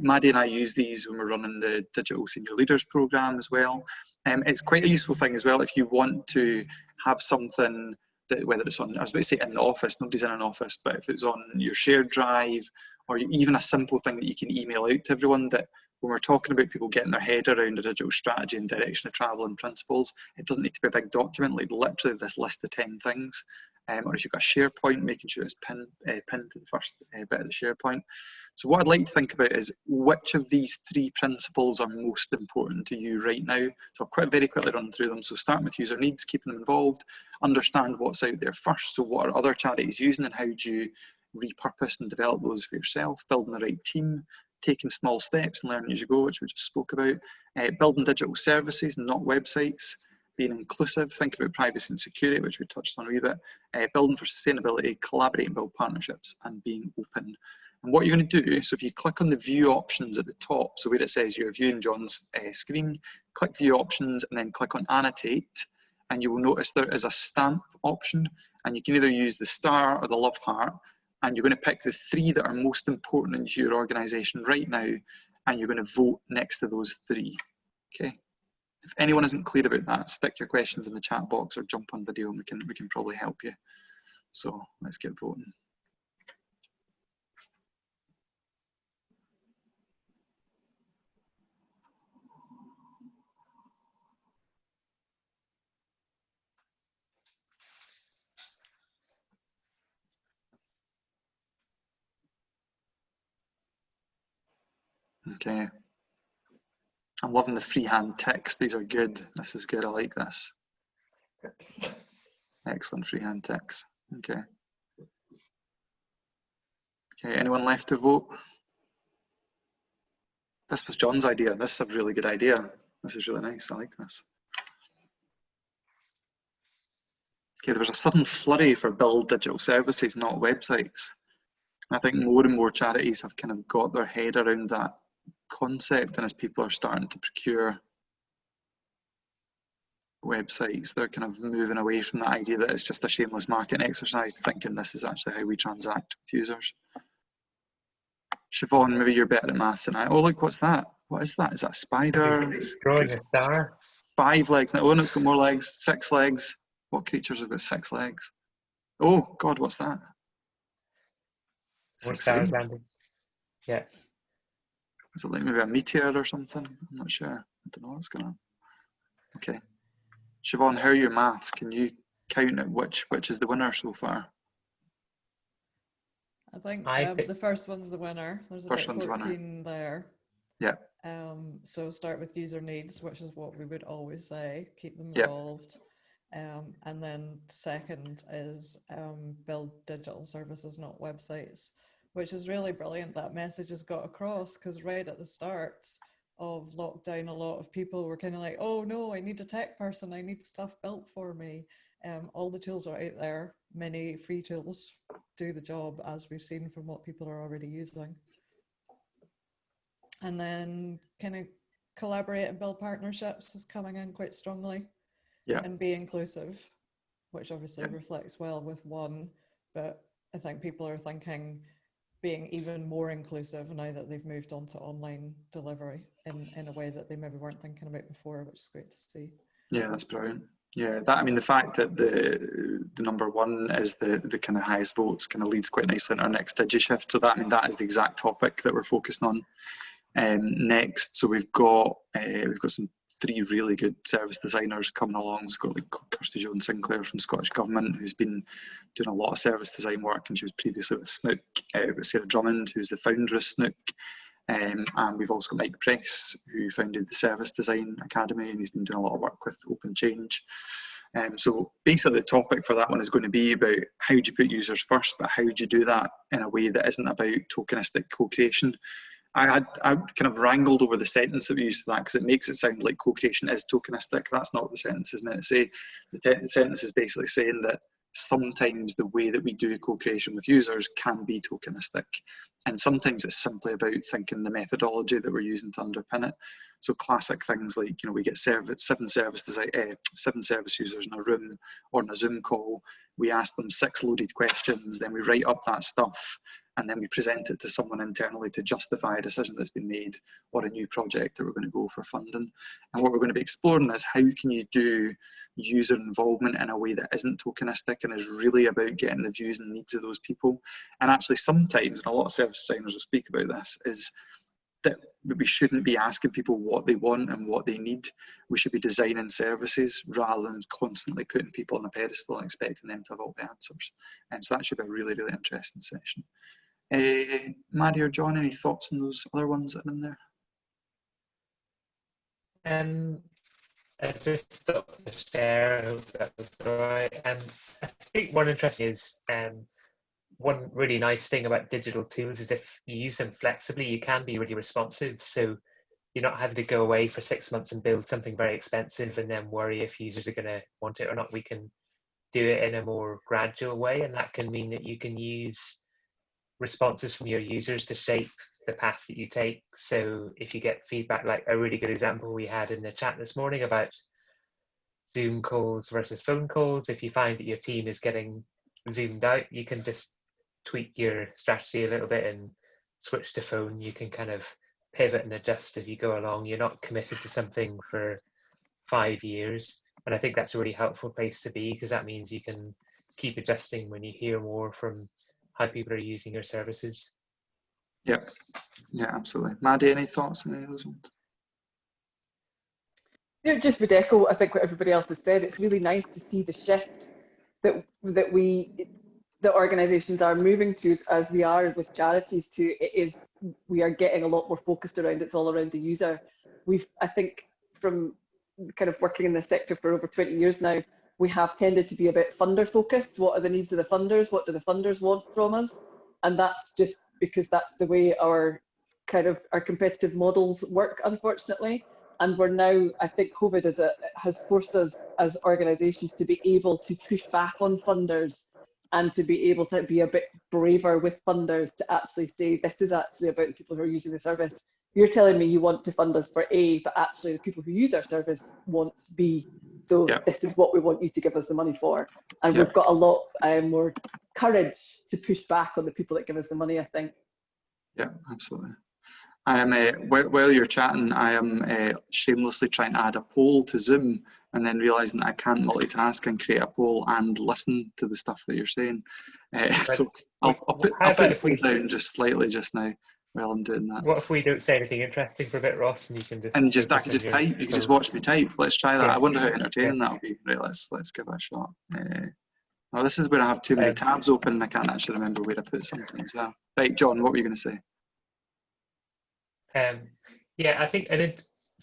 Maddie and I use these when we're running the Digital Senior Leaders Programme as well. It's quite a useful thing as well if you want to have something that, whether it's on, I was about to say in the office, nobody's in an office, but if it's on your shared drive, or even a simple thing that you can email out to everyone, that when we're talking about people getting their head around a digital strategy and direction of travel and principles, it doesn't need to be a big document, like literally this list of 10 things. Or if you've got a SharePoint, making sure it's pinned to the first bit of the SharePoint. So what I'd like to think about is which of these 3 principles are most important to you right now. So I'll very quickly run through them. So start with user needs, keeping them involved, understand what's out there first. So what are other charities using and how do you repurpose and develop those for yourself? Building the right team, taking small steps and learning as you go, which we just spoke about, building digital services, not websites, being inclusive, thinking about privacy and security, which we touched on a wee bit, building for sustainability, collaborate and build partnerships, and being open. And what you're going to do, so if you click on the view options at the top, so where it says you're viewing John's screen, click view options and then click on annotate, and you will notice there is a stamp option, and you can either use the star or the love heart, and you're going to pick the 3 that are most important to your organisation right now, and you're going to vote next to those 3. Okay. If anyone isn't clear about that, stick your questions in the chat box or jump on video, and we can probably help you. So let's get voting. Okay. I'm loving the freehand text. These are good. This is good. I like this. Excellent freehand text. Okay. Okay, anyone left to vote? This was John's idea. This is a really good idea. This is really nice. I like this. Okay, there was a sudden flurry for build digital services, not websites. I think more and more charities have kind of got their head around that concept, and as people are starting to procure websites, they're kind of moving away from the idea that it's just a shameless marketing exercise, thinking this is actually how we transact with users. Siobhan, maybe you're better at maths than I. Oh, look, what's that? What is that? Is that a spider? It's growing a star. 5 legs now. Oh, no, it's got more legs. 6 legs. What creatures have got 6 legs? Oh, God, what's that? More stars landing. Yeah. Is it like maybe a meteor or something? I'm not sure. I don't know what's going on. Okay. Siobhan, how are your maths? Can you count it? Which is the winner so far? I think picked- the first one's the winner. There's First about one's the winner. 14 there. Yeah. So start with user needs, which is what we would always say, keep them Yep. involved. And then second is build digital services, not websites, which is really brilliant. That message has got across, because right at the start of lockdown, a lot of people were kind of like, oh no, I need a tech person, I need stuff built for me. All the tools are out there, many free tools do the job, as we've seen from what people are already using. And then kind of collaborate and build partnerships is coming in quite strongly. Yeah. And be inclusive, which obviously reflects well with one, but I think people are thinking being even more inclusive now that they've moved on to online delivery in a way that they maybe weren't thinking about before, which is great to see. Yeah, that's brilliant. Yeah, that, I mean, the fact that the number one is the kind of highest votes kind of leads quite nicely in our next DigiShift. So that, I mean, that is the exact topic that we're focused on next. So we've got some 3 really good service designers coming along. We've got like Kirsty Jones Sinclair from Scottish Government, who's been doing a lot of service design work, and she was previously with Snook. We've got Sarah Drummond, who's the founder of Snook. And we've also got Mike Price, who founded the Service Design Academy, and he's been doing a lot of work with Open Change. So basically the topic for that one is going to be about how do you put users first, but how do you do that in a way that isn't about tokenistic co-creation. I kind of wrangled over the sentence that we used for that, because it makes it sound like co-creation is tokenistic. That's not what the sentence is meant to say. The sentence is basically saying that sometimes the way that we do co-creation with users can be tokenistic, and sometimes it's simply about thinking the methodology that we're using to underpin it. So classic things like, you know, we get 7 service users in a room or in a Zoom call. We ask them 6 loaded questions, then we write up that stuff, and then we present it to someone internally to justify a decision that's been made, or a new project that we're going to go for funding. And what we're going to be exploring is how can you do user involvement in a way that isn't tokenistic and is really about getting the views and needs of those people. And actually sometimes, and a lot of service designers will speak about this, is that we shouldn't be asking people what they want and what they need. We should be designing services rather than constantly putting people on a pedestal and expecting them to have all the answers. And so that should be a really, really interesting session. Maddie or John, any thoughts on those other ones that are in there? I just stopped to share. I hope that was all right. I think one interesting is one really nice thing about digital tools is if you use them flexibly, you can be really responsive. So you're not having to go away for 6 months and build something very expensive and then worry if users are going to want it or not. We can do it in a more gradual way, and that can mean that you can use responses from your users to shape the path that you take. So if you get feedback, like a really good example we had in the chat this morning about Zoom calls versus phone calls, if you find that your team is getting zoomed out, you can just tweak your strategy a little bit and switch to phone. You can kind of pivot and adjust as you go along. You're not committed to something for 5 years. And I think that's a really helpful place to be, because that means you can keep adjusting when you hear more from how people are using your services. Yep. Yeah, absolutely. Maddie, any thoughts on any of those ones? Yeah, just would echo, I think, what everybody else has said. It's really nice to see the shift that organisations are moving to, as we are with charities, to it is we are getting a lot more focused around it's all around the user. I think from kind of working in this sector for over 20 years now, we have tended to be a bit funder focused. What are the needs of the funders? What do the funders want from us? And that's just because that's the way our competitive models work, unfortunately. And we're now, I think COVID has forced us as organizations to be able to push back on funders and to be able to be a bit braver with funders to actually say, this is actually about the people who are using the service. You're telling me you want to fund us for A, but actually the people who use our service want B. So this is what we want you to give us the money for. And we've got a lot more courage to push back on the people that give us the money, I think. Yeah, absolutely. I am while you're chatting, I am shamelessly trying to add a poll to Zoom, and then realising I can't multitask and create a poll and listen to the stuff that you're saying. So I'll put the poll down just slightly just now while I'm doing that. What if we don't say anything interesting for a bit, Ross, and you can just... And I can just type, you can just watch me type. Let's try that. Yeah. I wonder how entertaining that'll be. Right, let's give it a shot. Now this is where I have too many tabs open and I can't actually remember where to put something as well. Right, John, what were you going to say? Yeah, I think, and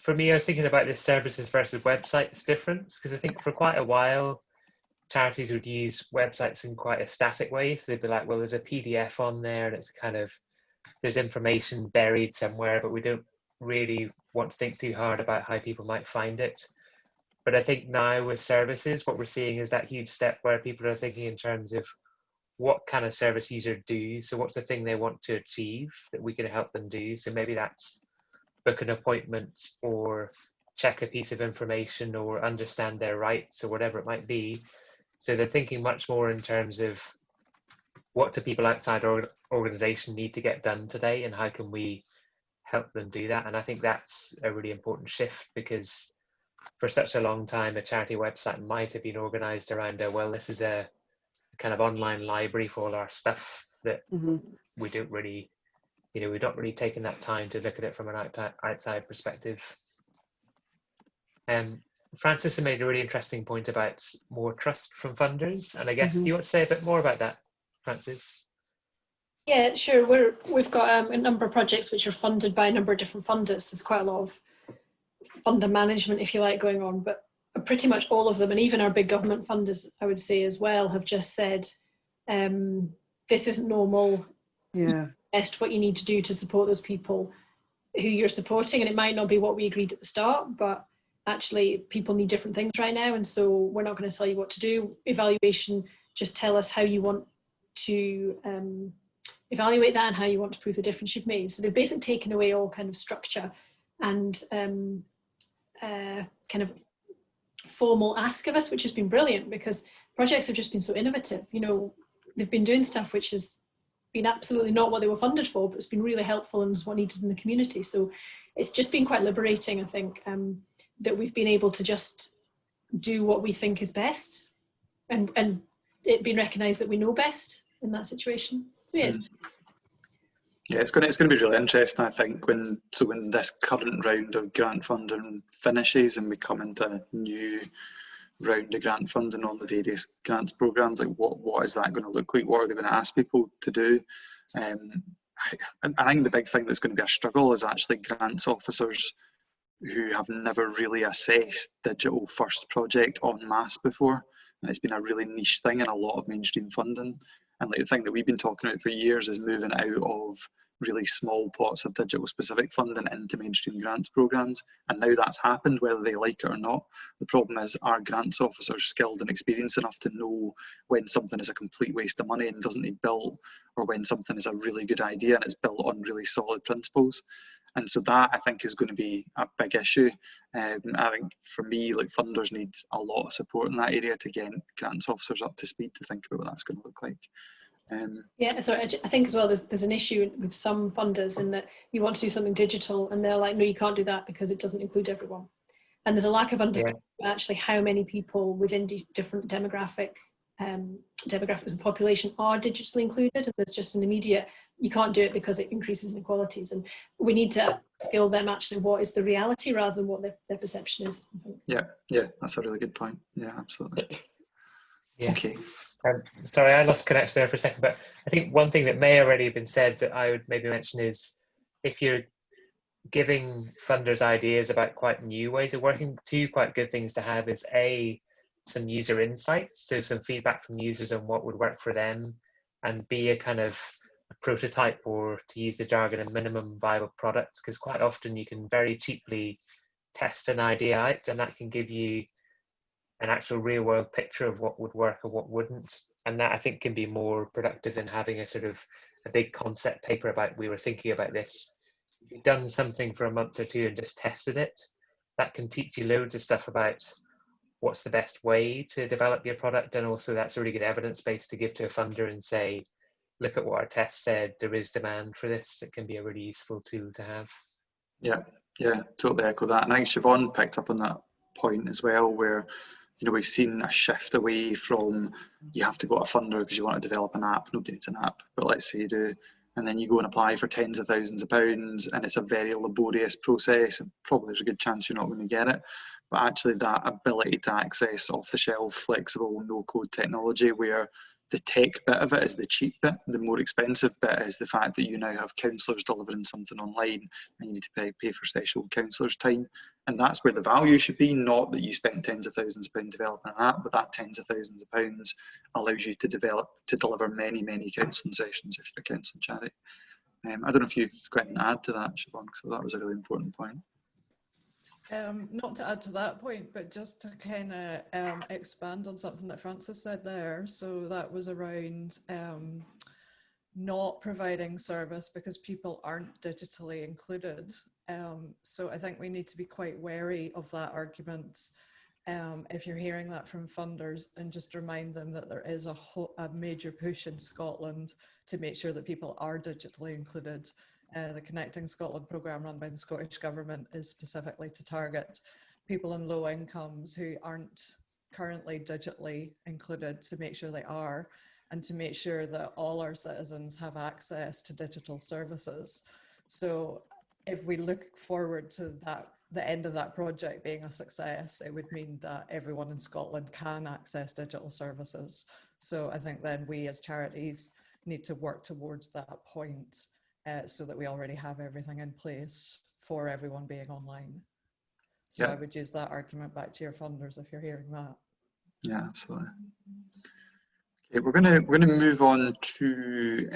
for me, I was thinking about this services versus websites difference, because I think for quite a while, charities would use websites in quite a static way. So they'd be like, well, there's a PDF on there and it's kind of, there's information buried somewhere, but we don't really want to think too hard about how people might find it. But I think now with services, what we're seeing is that huge step where people are thinking in terms of what can a service user do? So what's the thing they want to achieve that we can help them do? So maybe that's book an appointment or check a piece of information or understand their rights or whatever it might be. So they're thinking much more in terms of what do people outside our organization need to get done today and how can we help them do that? And I think that's a really important shift, because for such a long time, a charity website might have been organized around well, this is a kind of online library for all our stuff that we don't really, we've not really taken that time to look at it from an outside perspective. Francis made a really interesting point about more trust from funders, and I guess, do you want to say a bit more about that, Francis? Yeah, sure. We've got a number of projects which are funded by a number of different funders. There's quite a lot of funder management, if you like, going on, but pretty much all of them, and even our big government funders, I would say as well, have just said, this isn't normal. Yeah. Best what you need to do to support those people who you're supporting, and it might not be what we agreed at the start, but actually people need different things right now, and so we're not going to tell you what to do. Evaluation, just tell us how you want to evaluate that and how you want to prove the difference you've made. So they've basically taken away all kind of structure and kind of formal ask of us, which has been brilliant, because projects have just been so innovative. They've been doing stuff which has been absolutely not what they were funded for, but it's been really helpful and is what needed in the community. So it's just been quite liberating, I think, that we've been able to just do what we think is best, and it being recognised that we know best in that situation. So yeah. Yeah, it's going to be really interesting, I think, when this current round of grant funding finishes and we come into a new round of grant funding on the various grants programs, like what is that going to look like? What are they going to ask people to do? I think the big thing that's going to be a struggle is actually grants officers who have never really assessed digital first project en masse before, and it's been a really niche thing in a lot of mainstream funding. And like the thing that we've been talking about for years is moving out of really small pots of digital specific funding into mainstream grants programs, and now that's happened whether they like it or not. The problem is, are grants officers skilled and experienced enough to know when something is a complete waste of money and doesn't need built, or when something is a really good idea and it's built on really solid principles? And so that, I think, is going to be a big issue. I think for me, like, funders need a lot of support in that area to get grants officers up to speed to think about what that's going to look like. Yeah, so I think as well there's an issue with some funders in that you want to do something digital and they're like, no, you can't do that because it doesn't include everyone. And there's a lack of understanding actually how many people within different demographics of the population are digitally included, and there's just an immediate, you can't do it because it increases inequalities, and we need to skill them actually what is the reality rather than what their perception is, I think. Yeah, that's a really good point. Yeah, absolutely. Yeah. Okay. Sorry, I lost connection there for a second, but I think one thing that may already have been said that I would maybe mention is if you're giving funders ideas about quite new ways of working, two quite good things to have is A, some user insights, so some feedback from users on what would work for them, and B, a kind of a prototype, or to use the jargon, a minimum viable product, because quite often you can very cheaply test an idea out, and that can give you an actual real world picture of what would work or what wouldn't. And that I think can be more productive than having a sort of a big concept paper about, we were thinking about this. If you've done something for a month or two and just tested it, that can teach you loads of stuff about what's the best way to develop your product. And also that's a really good evidence base to give to a funder and say, look at what our test said, there is demand for this. It can be a really useful tool to have. Yeah, totally echo that. And I think Siobhan picked up on that point as well, where we've seen a shift away from you have to go to a funder because you want to develop an app. Nobody needs an app, but let's say you do, and then you go and apply for tens of thousands of pounds, and it's a very laborious process, and probably there's a good chance you're not going to get it. But actually that ability to access off-the-shelf, flexible, no-code technology, where the tech bit of it is the cheap bit, the more expensive bit is the fact that you now have counsellors delivering something online, and you need to pay for sessional counsellors' time. And that's where the value should be, not that you spend tens of thousands of pounds developing an app, but that tens of thousands of pounds allows you to deliver many, many counselling sessions if you're a counselling charity. I don't know if you've got anything to add to that, Siobhan, because that was a really important point. Not to add to that point, but just to kind of expand on something that Francis said there. So that was around not providing service because people aren't digitally included. So I think we need to be quite wary of that argument if you're hearing that from funders, and just remind them that there is a major push in Scotland to make sure that people are digitally included. The Connecting Scotland programme run by the Scottish Government is specifically to target people in low incomes who aren't currently digitally included, to make sure they are, and to make sure that all our citizens have access to digital services. So if we look forward to the end of that project being a success, it would mean that everyone in Scotland can access digital services. So I think then we as charities need to work towards that point, so that we already have everything in place for everyone being online. So I would use that argument back to your funders if you're hearing that. Yeah, absolutely. Okay, we're gonna move on to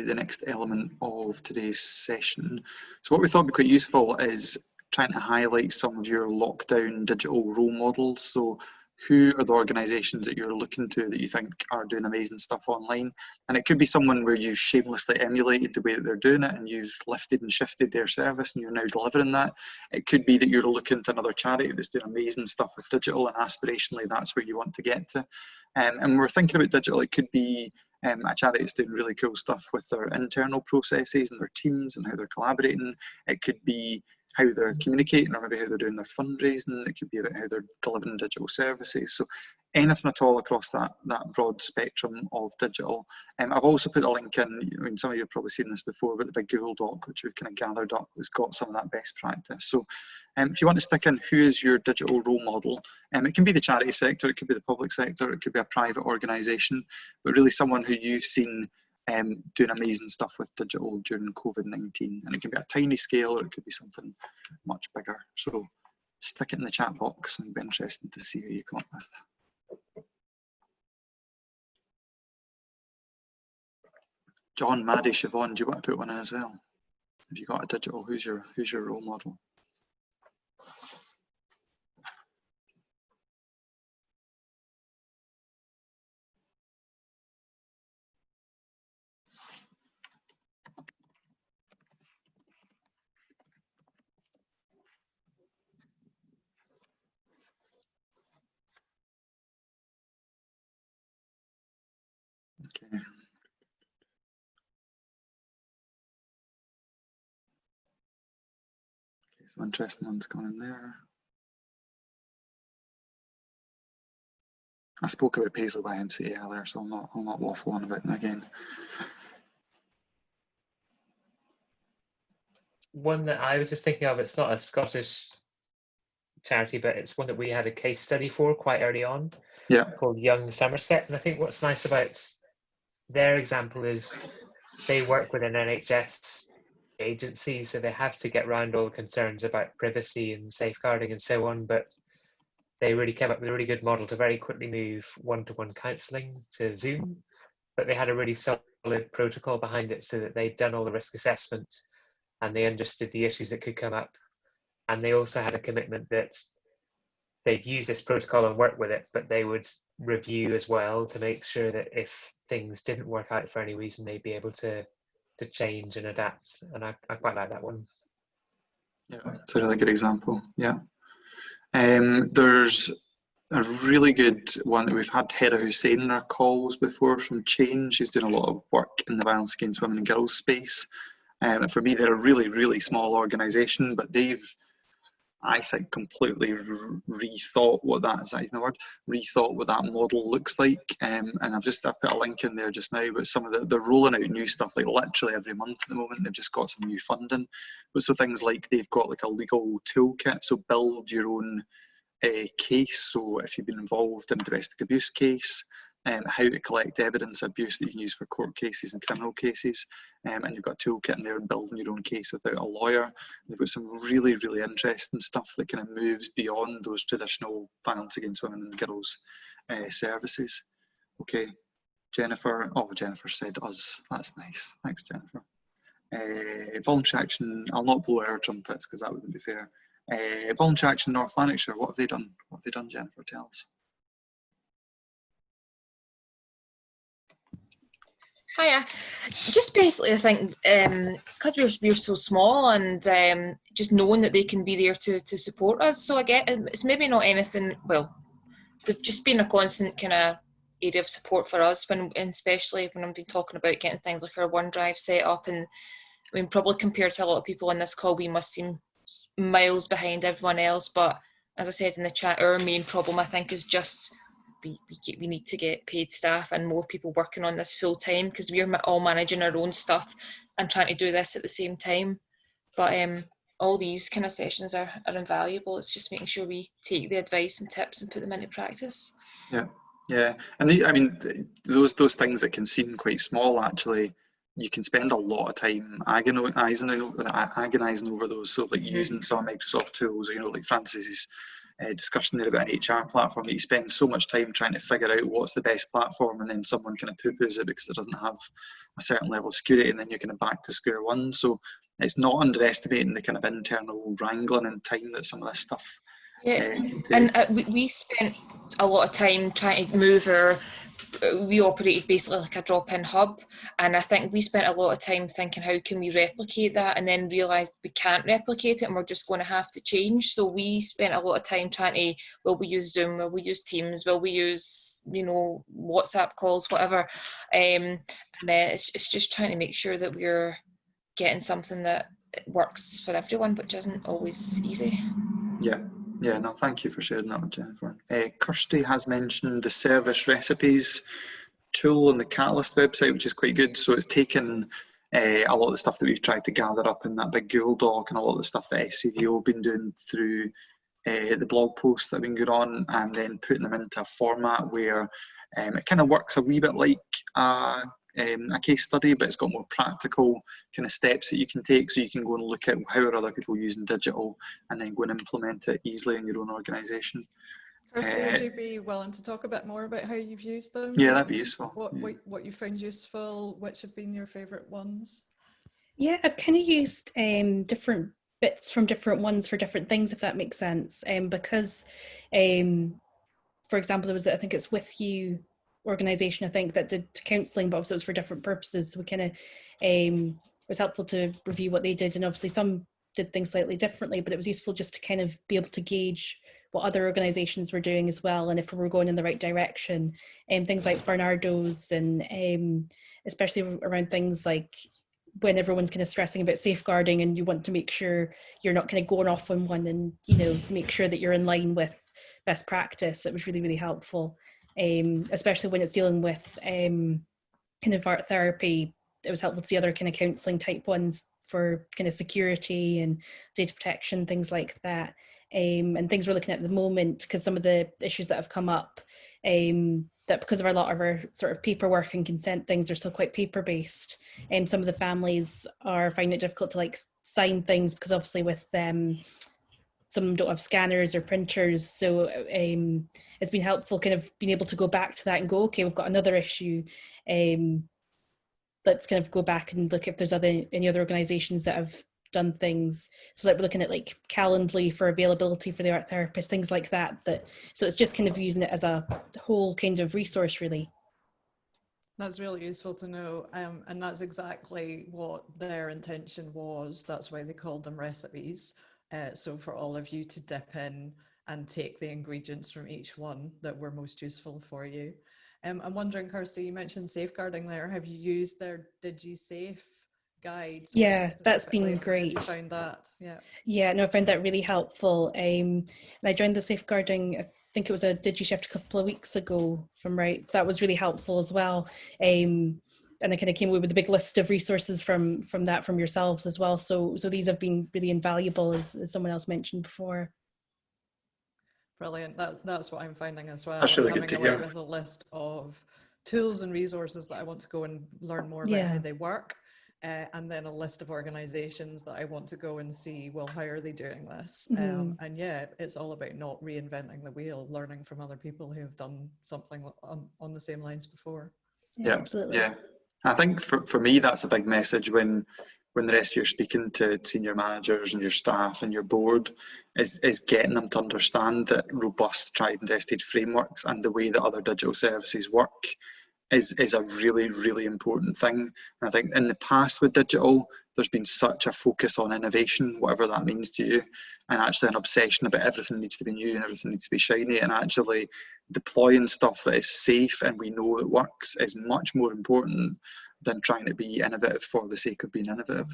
the next element of today's session. So what we thought would be quite useful is trying to highlight some of your lockdown digital role models. So who are the organisations that you're looking to that you think are doing amazing stuff online? And it could be someone where you've shamelessly emulated the way that they're doing it, and you've lifted and shifted their service and you're now delivering that. It could be that you're looking to another charity that's doing amazing stuff with digital, and aspirationally that's where you want to get to. And we're thinking about digital, it could be a charity that's doing really cool stuff with their internal processes and their teams and how they're collaborating. It could be how they're communicating, or maybe how they're doing their fundraising. It could be about how they're delivering digital services. So anything at all across that broad spectrum of digital. I've also put a link in, I mean, some of you have probably seen this before, but the big Google Doc, which we've kind of gathered up, has got some of that best practice. So if you want to stick in who is your digital role model, it can be the charity sector, it could be the public sector, it could be a private organisation, but really someone who you've seen doing amazing stuff with digital during COVID-19. And it can be a tiny scale, or it could be something much bigger. So stick it in the chat box, and it'll be interesting to see who you come up with. John, Maddie, Siobhan, do you want to put one in as well? Have you got a digital, who's your role model? Okay. Some interesting ones going in there. I spoke about Paisley Ymca earlier, so I'll not waffle on about them again. One that I was just thinking of, it's not a Scottish charity, but it's one that we had a case study for quite early on, called Young Somerset. And I think what's nice about their example is they work with an NHS agency, so they have to get around all the concerns about privacy and safeguarding and so on, but they really came up with a really good model to very quickly move one-to-one counselling to Zoom, but they had a really solid protocol behind it so that they'd done all the risk assessment and they understood the issues that could come up. And they also had a commitment that they'd use this protocol and work with it, but they would review as well to make sure that if things didn't work out for any reason, they'd be able to change and adapt. And I quite like that one. Yeah, it's a really good example. Yeah. There's a really good one that we've had Hera Hussein in our calls before from Change. She's doing a lot of work in the violence against women and girls space. And for me, they're a really, really small organisation, but they've, I think, completely rethought what that is. That even a word? Rethought what that model looks like. And I've put a link in there just now. But some of they're rolling out new stuff like literally every month at the moment. They've just got some new funding. But so things like they've got like a legal toolkit. So build your own case. So if you've been involved in a domestic abuse case, how to collect evidence of abuse that you can use for court cases and criminal cases, and you've got a toolkit in there and building your own case without a lawyer. They've got some really, really interesting stuff that kind of moves beyond those traditional violence against women and girls services. Okay, Jennifer. Oh, Jennifer said us. That's nice. Thanks, Jennifer. Voluntary action. I'll not blow our trumpets because that wouldn't be fair. Voluntary action North Lanarkshire. What have they done? What have they done, Jennifer? Tell us. Hiya. Just basically, I think because we're so small and just knowing that they can be there to support us. So I get it's maybe not anything. Well, they've just been a constant kind of area of support for us and especially when I've been talking about getting things like our OneDrive set up. And I mean, probably compared to a lot of people on this call, we must seem miles behind everyone else. But as I said in the chat, our main problem I think is just we need to get paid staff and more people working on this full time because we're all managing our own stuff and trying to do this at the same time. But all these kind of sessions are invaluable. It's just making sure we take the advice and tips and put them into practice. Yeah, and I mean those things that can seem quite small actually. You can spend a lot of time agonizing over those. So like using some Microsoft tools, like Francis's discussion there about an HR platform, that you spend so much time trying to figure out what's the best platform, and then someone kind of poo-poos it because it doesn't have a certain level of security, and then you're kind of back to square one. So it's not underestimating the kind of internal wrangling and time that some of this stuff can take. And we spent a lot of time trying to move we operated basically like a drop-in hub, and I think we spent a lot of time thinking how can we replicate that, and then realised we can't replicate it and we're just going to have to change. So we spent a lot of time trying to, will we use Zoom, will we use Teams, will we use WhatsApp calls, whatever, and it's just trying to make sure that we're getting something that works for everyone, which isn't always easy. Yeah, no, thank you for sharing that with Jennifer. Kirsty has mentioned the service recipes tool on the Catalyst website, which is quite good. So it's taken a lot of the stuff that we've tried to gather up in that big Google Doc and a lot of the stuff that SCVO have been doing through the blog posts that have been going on, and then putting them into a format where it kind of works a wee bit like a case study, but it's got more practical kind of steps that you can take, so you can go and look at how are other people using digital and then go and implement it easily in your own organisation. Kirsty, would you be willing to talk a bit more about how you've used them? Yeah, that'd be useful. What you found useful, which have been your favourite ones? Yeah, I've kind of used different bits from different ones for different things, if that makes sense. Because, for example, there was, I think it's With You organisation, I think, that did counselling, but also it was for different purposes. So we kind of, it was helpful to review what they did, and obviously some did things slightly differently, but it was useful just to kind of be able to gauge what other organisations were doing as well, and if we were going in the right direction. Things like Bernardo's, and especially around things like when everyone's kind of stressing about safeguarding and you want to make sure you're not kind of going off on one, and make sure that you're in line with best practice. It was really, really helpful. Especially when it's dealing with kind of art therapy. It was helpful to see other kind of counselling type ones for kind of security and data protection, things like that. And things we're looking at the moment, because some of the issues that have come up that because of a lot of our sort of paperwork and consent things are still quite paper based, and some of the families are finding it difficult to like sign things because obviously with some of them don't have scanners or printers. So it's been helpful kind of being able to go back to that and go, okay, we've got another issue. Let's kind of go back and look if there's any other organisations that have done things. So like we're looking at like Calendly for availability for the art therapist, things like that. So it's just kind of using it as a whole kind of resource, really. That's really useful to know, and that's exactly what their intention was. That's why they called them recipes. So for all of you to dip in and take the ingredients from each one that were most useful for you. I'm wondering, Kirsty, you mentioned safeguarding there. Have you used their DigiSafe guide? Yeah, that's been great. Have you found that? Yeah, no, I found that really helpful. And I joined the safeguarding, I think it was a DigiShift a couple of weeks ago, if I'm right. That was really helpful as well. And I kind of came away with a big list of resources from yourselves as well. So these have been really invaluable, as someone else mentioned before. Brilliant. That's what I'm finding as well. That's really good to hear. With a list of tools and resources that I want to go and learn more about how they work, and then a list of organisations that I want to go and see, well, how are they doing this? And yeah, it's all about not reinventing the wheel, learning from other people who have done something on the same lines before. Yeah, absolutely. Yeah. I think for me, that's a big message when the rest of you are speaking to senior managers and your staff and your board, is getting them to understand that robust, tried and tested frameworks and the way that other digital services work is a really, really important thing. And I think in the past with digital, there's been such a focus on innovation, whatever that means to you, and actually an obsession about everything needs to be new and everything needs to be shiny, and actually deploying stuff that is safe and we know it works is much more important than trying to be innovative for the sake of being innovative.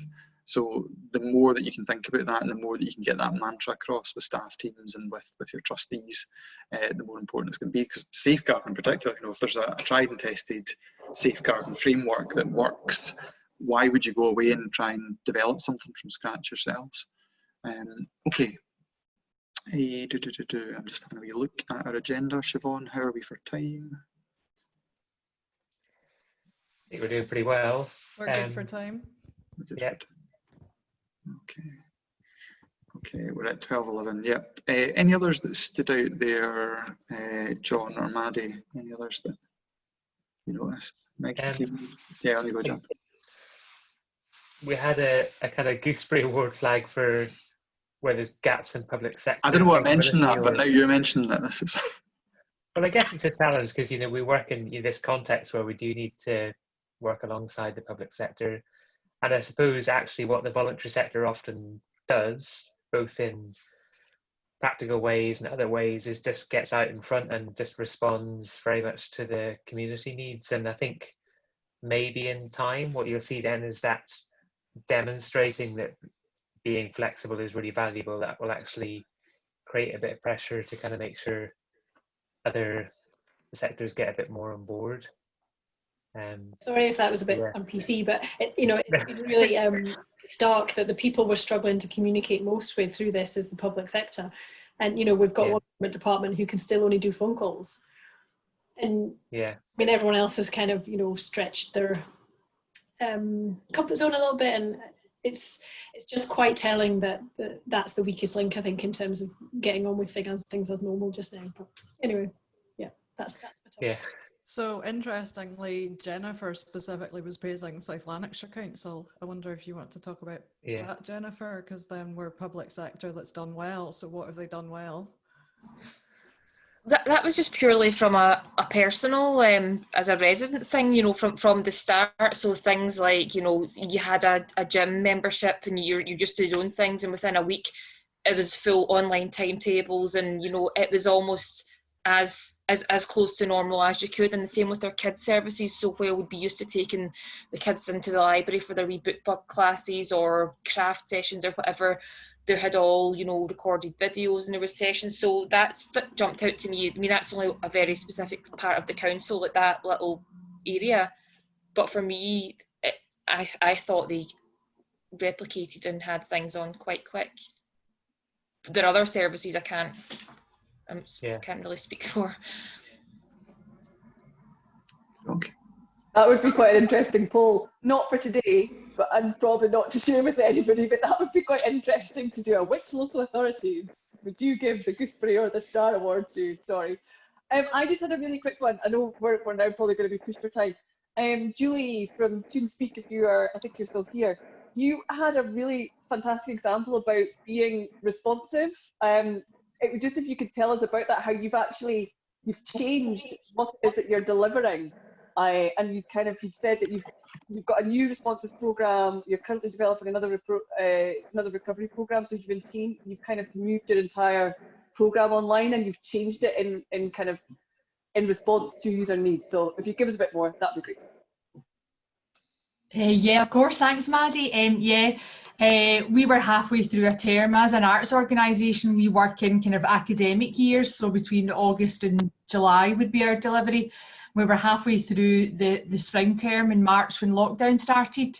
So the more that you can think about that and the more that you can get that mantra across with staff teams and with your trustees, the more important it's going to be. Because safeguarding in particular, if there's a tried and tested safeguarding framework that works, why would you go away and try and develop something from scratch yourselves? Okay. I'm just having a wee look at our agenda. Siobhan, how are we for time? I think we're doing pretty well. We're good for time. Yep. Okay, we're at 12:11. Yep. Any others that stood out there, John or Maddie? Any others that you noticed? Meg, yeah, on you go, John. We had a kind of gooseberry award flag for where there's gaps in public sector. I didn't want to mention that, but now you're mentioning that this is. Well, I guess it's a challenge because we work in this context where we do need to work alongside the public sector, and I suppose actually what the voluntary sector often does, both in practical ways and other ways, is just gets out in front and just responds very much to the community needs. And I think maybe in time what you'll see then is that demonstrating that being flexible is really valuable, that will actually create a bit of pressure to kind of make sure other sectors get a bit more on board. Sorry if that was a bit on PC, but it's been really stark that the people we're struggling to communicate most with through this is the public sector. And we've got one government department who can still only do phone calls. And I mean, everyone else has kind of stretched their comfort zone a little bit, and it's just quite telling that that's the weakest link, I think, in terms of getting on with things as normal just now. But anyway, that's my topic. So interestingly, Jennifer specifically was praising South Lanarkshire Council. I wonder if you want to talk about that, Jennifer, because then we're public sector that's done well. So what have they done well? That was just purely from a personal, as a resident thing, from the start. So things like, you had a gym membership and you just did your own things, and within a week it was full online timetables, and it was almost as close to normal as you could. And the same with their kids services. So where we'd be used to taking the kids into the library for their wee book bug classes or craft sessions or whatever, they had all recorded videos, and there were sessions. So that jumped out to me. I mean, that's only a very specific part of the council, like that little area, but for me I thought they replicated and had things on quite quick. There are other services I can't really speak for. That would be quite an interesting poll. Not for today, but and probably not to share with anybody, but that would be quite interesting to do. Which local authorities would you give the Gooseberry or the Star Award to? Sorry. I just had a really quick one. I know we're now probably going to be pushed for time. Julie from TuneSpeak, if you are, I think you're still here, you had a really fantastic example about being responsive. It was just if you could tell us about that, how you've changed what it is that you're delivering. And you said that you've got a new responses program. You're currently developing another recovery program. So you've kind of moved your entire program online, and you've changed it in response to user needs. So if you give us a bit more, that'd be great. Yeah, of course. Thanks, Maddie. We were halfway through a term. As an arts organisation, we work in kind of academic years, so between August and July would be our delivery. We were halfway through the spring term in March when lockdown started.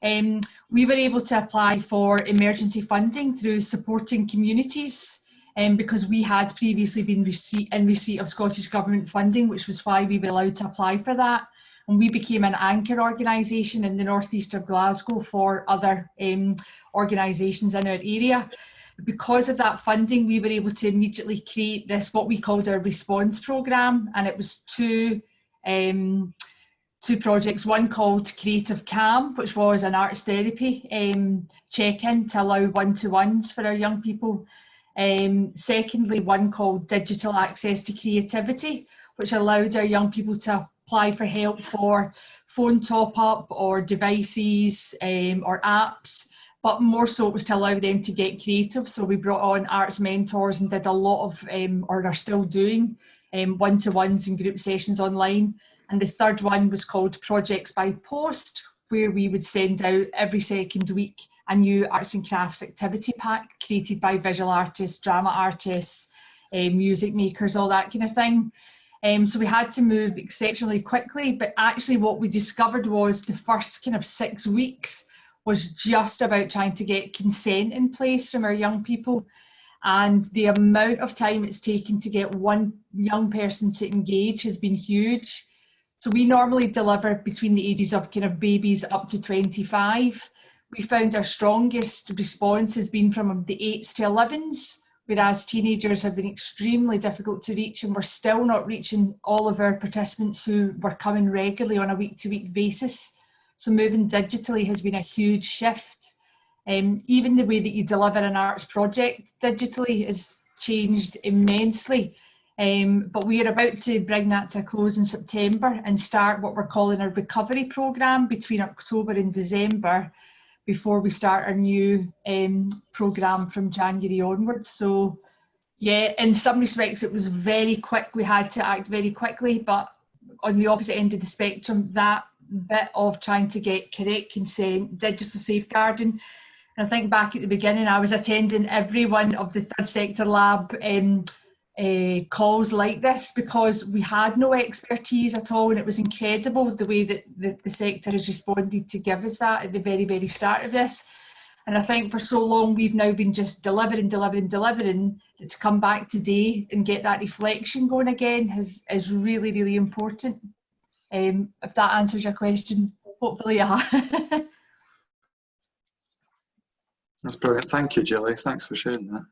We were able to apply for emergency funding through supporting communities, because we had previously been in receipt of Scottish Government funding, which was why we were allowed to apply for that. And we became an anchor organisation in the northeast of Glasgow for other organisations in our area. Because of that funding, we were able to immediately create this, what we called our response programme, and it was two projects, one called Creative Cam, which was an arts therapy check-in to allow one-to-ones for our young people. Secondly, one called Digital Access to Creativity, which allowed our young people to apply for help for phone top-up or devices or apps, but more so it was to allow them to get creative. So we brought on arts mentors and did a lot of, or are still doing, one-to-ones and group sessions online. And the third one was called Projects by Post, where we would send out every second week a new arts and crafts activity pack created by visual artists, drama artists, music makers, all that kind of thing. So we had to move exceptionally quickly, but actually what we discovered was the first kind of 6 weeks was just about trying to get consent in place from our young people. And the amount of time it's taken to get one young person to engage has been huge. So we normally deliver between the ages of kind of babies up to 25. We found our strongest response has been from the 8s to 11s, whereas teenagers have been extremely difficult to reach, and we're still not reaching all of our participants who were coming regularly on a week-to-week basis. So moving digitally has been a huge shift. Even the way that you deliver an arts project digitally has changed immensely. But we are about to bring that to a close in September and start what we're calling a recovery programme between October and December, before we start our new programme from January onwards. So yeah, in some respects it was very quick. We had to act very quickly, but on the opposite end of the spectrum, that bit of trying to get correct consent, digital safeguarding. And I think back at the beginning, I was attending every one of the Third Sector Lab calls like this, because we had no expertise at all, and it was incredible the way that the sector has responded to give us that at the very, very start of this. And I think for so long we've now been just delivering, that to come back today and get that reflection going again is really, really important. If that answers your question, hopefully, yeah. That's brilliant. Thank you, Julie. Thanks for sharing that.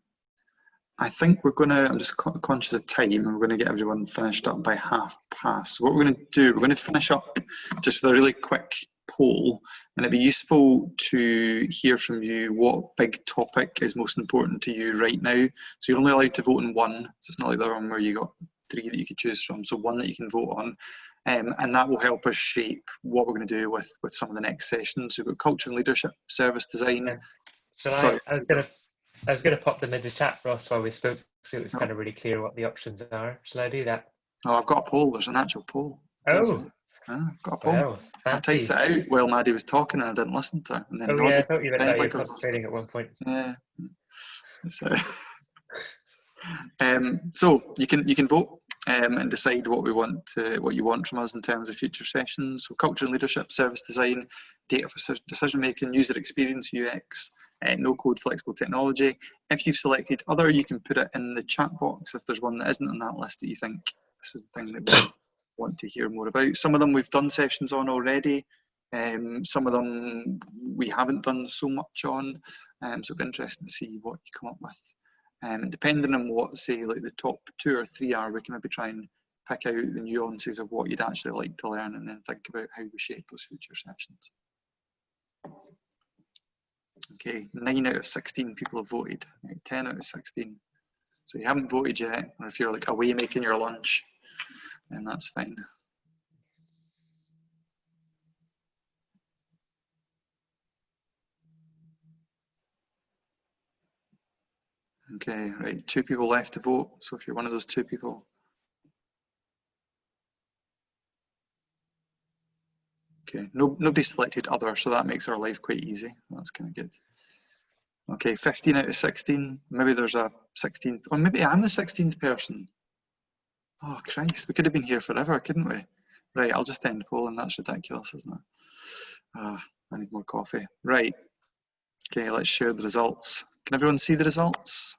I think we're going to, I'm just conscious of time, and we're going to get everyone finished up by past. So what we're going to do, we're going to finish up just with a really quick poll, and it'd be useful to hear from you what big topic is most important to you right now. So you're only allowed to vote on one, so it's not like the other one where you got 3 that you could choose from, so one that you can vote on. And that will help us shape what we're going to do with some of the next sessions. So we've got culture and leadership, service design. I was going to pop them in the chat, Ross, while we spoke, so it was kind of really clear what the options are. Shall I do that? Oh, I've got a poll. There's an actual poll. Oh. I've got a poll. Well, I typed it out while Maddie was talking, and I didn't listen to her. And then yeah, I thought you were concentrating at one point. Yeah. So you can vote and decide what you want from us in terms of future sessions. So culture and leadership, service design, data for decision making, user experience, UX, no code, flexible technology. If you've selected other, you can put it in the chat box if there's one that isn't on that list that you think this is the thing that want to hear more about. Some of them we've done sessions on already. Some of them we haven't done so much on. So it'll be interesting to see what you come up with. Depending on what, say, like the top 2 or 3 are, we can maybe try and pick out the nuances of what you'd actually like to learn and then think about how we shape those future sessions. Okay, 9 out of 16 people have voted, 10 out of 16. So you haven't voted yet, or if you're like away making your lunch, then that's fine. Okay, right, 2 people left to vote. So if you're one of those 2 people. Okay, nobody selected other, so that makes our life quite easy. That's kind of good. Okay, 15 out of 16. Maybe there's a 16th, or maybe I'm the 16th person. Oh Christ, we could have been here forever, couldn't we? Right, I'll just end polling. That's ridiculous, isn't it? I need more coffee. Right. Okay, let's share the results. Can everyone see the results?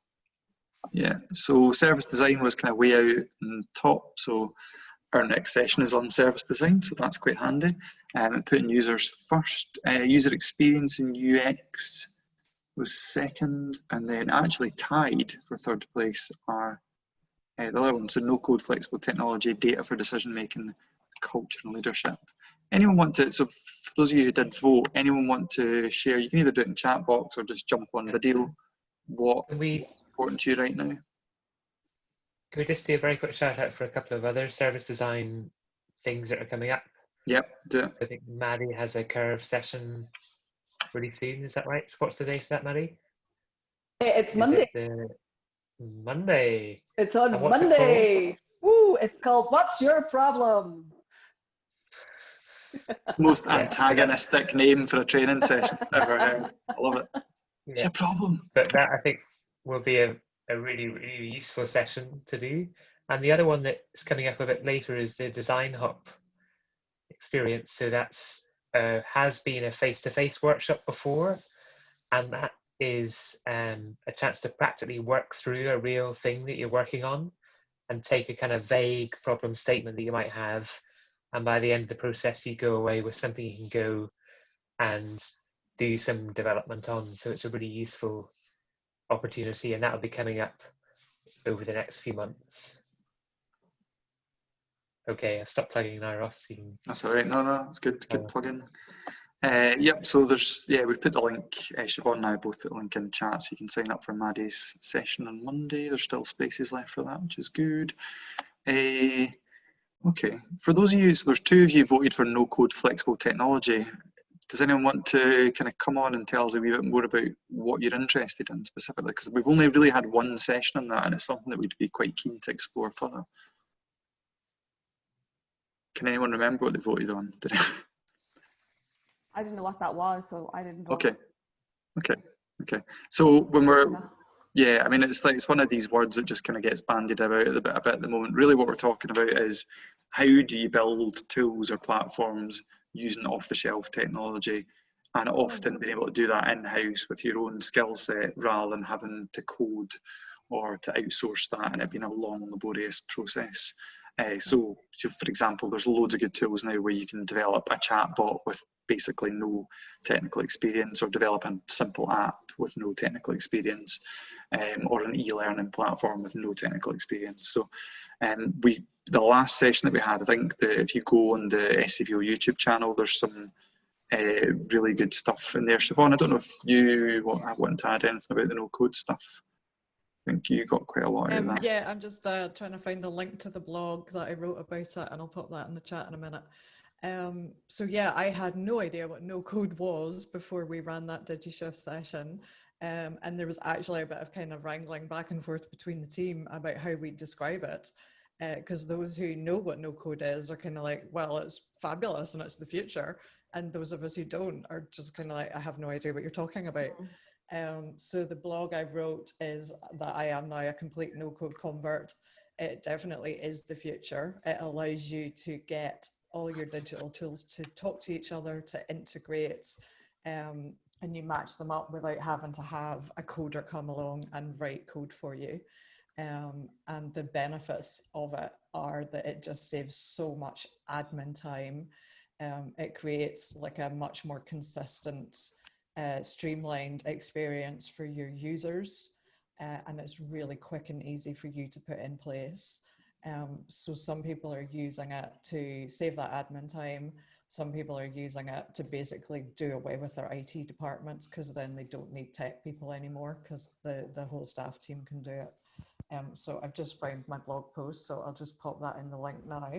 Yeah, so service design was kind of way out on top. So our next session is on service design, so that's quite handy. And putting users first. User experience and UX was second, and then actually tied for 3rd place are the other ones, so no code, flexible technology, data for decision making, culture and leadership. Anyone want to, so for those of you who did vote, anyone want to share, you can either do it in chat box or just jump on video, what's important to you right now? Can we just do a very quick shout out for a couple of other service design things that are coming up? Yep, do it. So I think Maddie has a curve session really soon, is that right? What's the date of that, Maddie? It's Monday. Monday. It's on and what's Monday. Woo, it's called What's Your Problem? Most antagonistic name for a training session ever heard. I love it. What's your problem? But that I think will be a really, really useful session to do. And the other one that's coming up a bit later is the Design Hop experience. So that's has been a face-to-face workshop before, and that is a chance to practically work through a real thing that you're working on and take a kind of vague problem statement that you might have, and by the end of the process you go away with something you can go and do some development on. So it's a really useful opportunity, and that will be coming up over the next few months. Okay, I've stopped plugging now, Ross. That's all right. No, it's good plug-in. Yep, so there's, we've put the link, Siobhan and I both put the link in the chat, so you can sign up for Maddie's session on Monday. There's still spaces left for that, which is good. Okay, for those of you, so there's 2 of you voted for no code flexible technology. Does anyone want to kind of come on and tell us a wee bit more about what you're interested in specifically? Because we've only really had 1 session on that, and it's something that we'd be quite keen to explore further. Can anyone remember what they voted on? I didn't know what that was, so I didn't vote. Okay. So when we're, I mean, it's one of these words that just kind of gets bandied about a bit at the moment. Really what we're talking about is how do you build tools or platforms using off-the-shelf technology, and often being able to do that in-house with your own skill set rather than having to code or to outsource that and it being a long, laborious process. So for example, there's loads of good tools now where you can develop a chatbot with basically no technical experience, or develop a simple app with no technical experience, or an e-learning platform with no technical experience. So the last session that we had, I think that if you go on the SCVO YouTube channel, there's some really good stuff in there. Siobhan, I don't know if you want to add anything about the no code stuff. I think you got quite a lot out of that. Yeah, I'm just trying to find the link to the blog that I wrote about it, and I'll pop that in the chat in a minute. So yeah, I had no idea what no code was before we ran that DigiShift session. And there was actually a bit of kind of wrangling back and forth between the team about how we describe it. Because those who know what no code is are kind of like, well, it's fabulous and it's the future. And those of us who don't are just kind of like, I have no idea what you're talking about. So the blog I wrote is that I am now a complete no-code convert. It definitely is the future. It allows you to get all your digital tools to talk to each other, to integrate, and you match them up without having to have a coder come along and write code for you. And the benefits of it are that it just saves so much admin time. It creates like a much more consistent, streamlined experience for your users. And it's really quick and easy for you to put in place. So some people are using it to save that admin time. Some people are using it to basically do away with their IT departments, because then they don't need tech people anymore, because the whole staff team can do it. So I've just found my blog post, so I'll just pop that in the link now.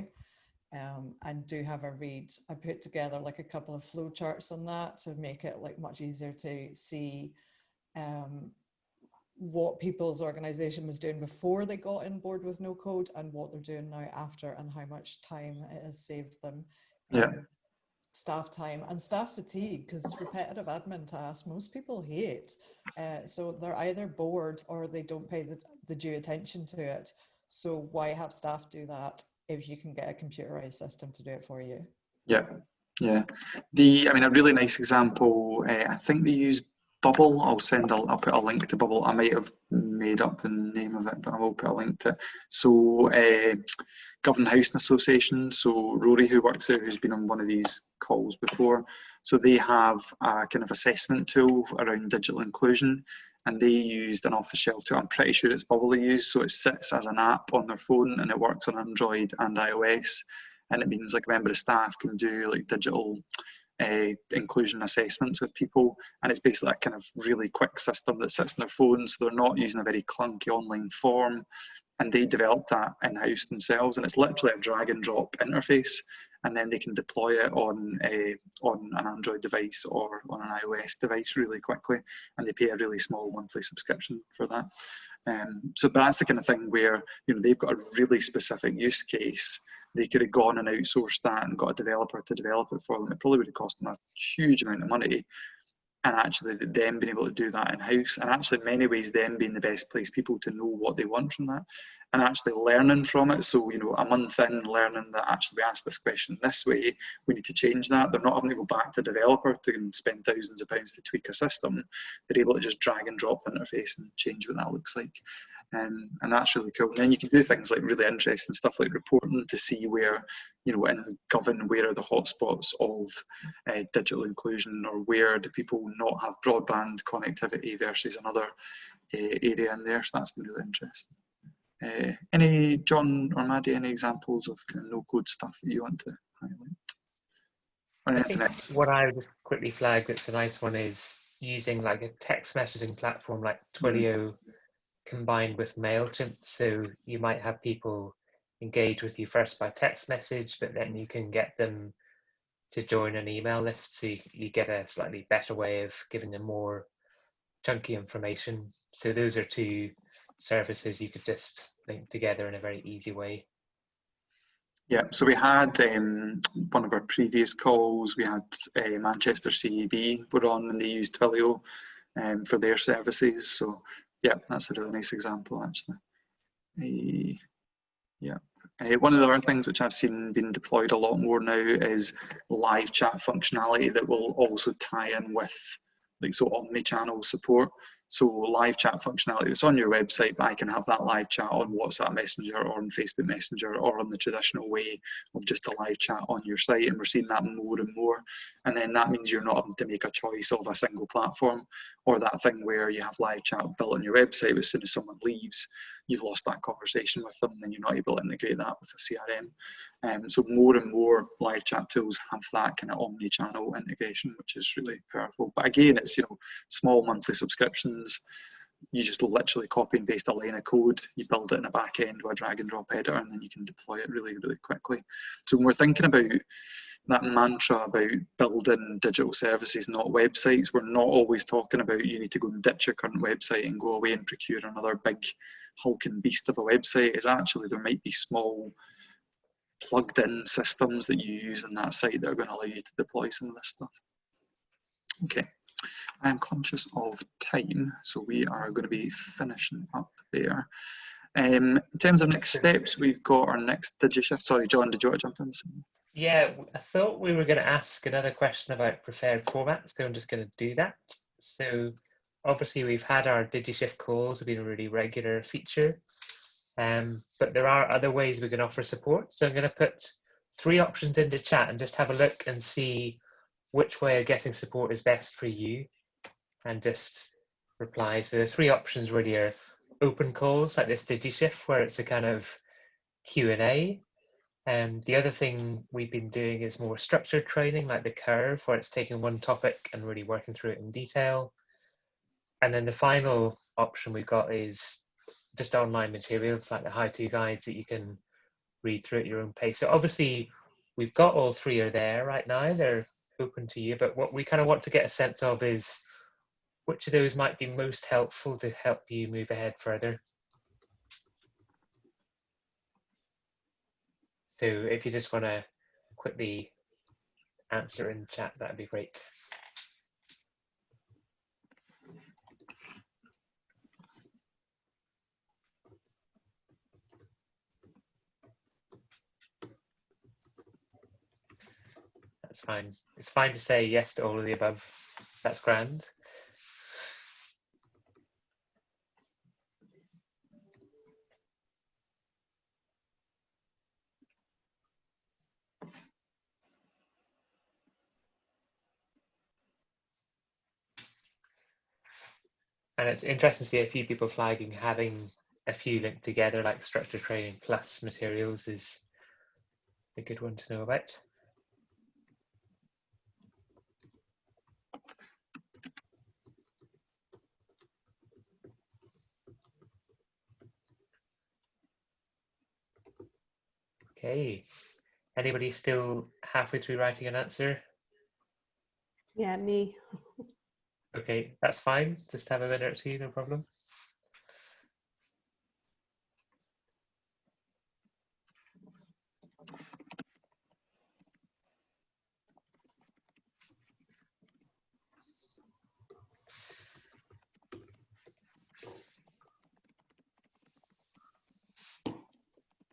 And do have a read. I put together like a couple of flow charts on that to make it like much easier to see what people's organization was doing before they got on board with no code, and what they're doing now after, and how much time it has saved them. Staff time and staff fatigue, because repetitive admin tasks most people hate. So they're either bored or they don't pay the due attention to it. So why have staff do that if you can get a computerized system to do it for you? Yeah. I mean, a really nice example, I think they use Bubble. I'll put a link to Bubble. I might have made up the name of it, but I will put a link to it. So Govan Housing Association, so Rory, who works there, who's been on one of these calls before, so they have a kind of assessment tool around digital inclusion, and they used an off-the-shelf tool. I'm pretty sure it's Bubble they use, so it sits as an app on their phone, and it works on Android and iOS, and it means like a member of staff can do like digital inclusion assessments with people, and it's basically a kind of really quick system that sits on their phone, so they're not using a very clunky online form. And they developed that in-house themselves, and it's literally a drag and drop interface, and then they can deploy it on an Android device or on an iOS device really quickly, and they pay a really small monthly subscription for that. So that's the kind of thing where, you know, they've got a really specific use case. They could have gone and outsourced that and got a developer to develop it for them. It probably would have cost them a huge amount of money. And actually them being able to do that in-house, and actually in many ways them being the best placed people to know what they want from that, and actually learning from it. So, you know, a month in, learning that actually we asked this question this way, we need to change that. They're not having to go back to the developer to spend thousands of pounds to tweak a system. They're able to just drag and drop the interface and change what that looks like. And that's really cool. And then you can do things like really interesting stuff like reporting to see where, you know, in Govan, where are the hotspots of digital inclusion, or where do people not have broadband connectivity versus another area in there. So that's been really interesting. Any, John or Maddie, any examples of kind of no-code stuff that you want to highlight? Or I think what I would just quickly flag that's a nice one is using like a text messaging platform like Twilio combined with MailChimp. So you might have people engage with you first by text message, but then you can get them to join an email list, so you get a slightly better way of giving them more chunky information. So those are two services you could just link together in a very easy way. Yeah, so we had one of our previous calls, we had Manchester CEB were on, and they used Twilio for their services. So yeah, that's a really nice example actually. One of the other things which I've seen being deployed a lot more now is live chat functionality that will also tie in with like omni-channel support. So live chat functionality that's on your website, but I can have that live chat on WhatsApp Messenger or on Facebook Messenger or on the traditional way of just a live chat on your site, and we're seeing that more and more. And then that means you're not having to make a choice of a single platform, or that thing where you have live chat built on your website, but as soon as someone leaves, you've lost that conversation with them, and then you're not able to integrate that with a CRM. So more and more live chat tools have that kind of omni-channel integration, which is really powerful. But again, it's, you know, small monthly subscriptions. You just literally copy and paste a line of code, you build it in a back end with a drag and drop editor, and then you can deploy it really, really quickly. So when we're thinking about that mantra about building digital services, not websites, we're not always talking about you need to go and ditch your current website and go away and procure another big hulking beast of a website. Is actually there might be small plugged in systems that you use on that site that are going to allow you to deploy some of this stuff. Okay. I'm conscious of time, so we are going to be finishing up there. In terms of next steps, we've got our next DigiShift. Sorry, John, did you want to jump in? Yeah, I thought we were going to ask another question about preferred formats, so I'm just going to do that. So obviously we've had our DigiShift calls have been a really regular feature. But there are other ways we can offer support. So I'm going to put 3 options into chat and just have a look and see which way of getting support is best for you, and just reply. So the 3 options really are open calls like this DigiShift, where it's a kind of Q&A. And the other thing we've been doing is more structured training, like the curve, where it's taking one topic and really working through it in detail. And then the final option we've got is just online materials like the how-to guides that you can read through at your own pace. So obviously we've got all 3 are there right now, they're open to you, but what we kind of want to get a sense of is which of those might be most helpful to help you move ahead further. So if you just want to quickly answer in chat, that'd be great. That's fine. It's fine to say yes to all of the above. That's grand. And it's interesting to see a few people flagging having a few linked together, like structured training plus materials is a good one to know about. Okay, anybody still halfway through writing an answer? Yeah, me. Okay, that's fine. Just have a minute or two, no problem.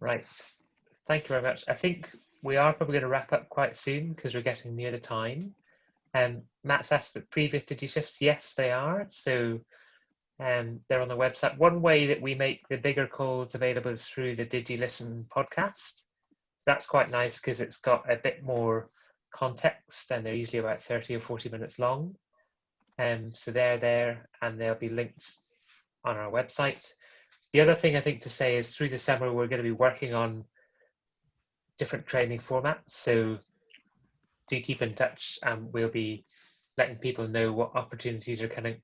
Right, thank you very much. I think we are probably going to wrap up quite soon because we're getting near the time. Matt's asked the previous DigiShifts. Yes, they are. So they're on the website. One way that we make the bigger calls available is through the DigiListen podcast. That's quite nice because it's got a bit more context and they're usually about 30 or 40 minutes long. So they're there and they'll be linked on our website. The other thing I think to say is through the summer, we're going to be working on different training formats. So do keep in touch and we'll be letting people know what opportunities are going to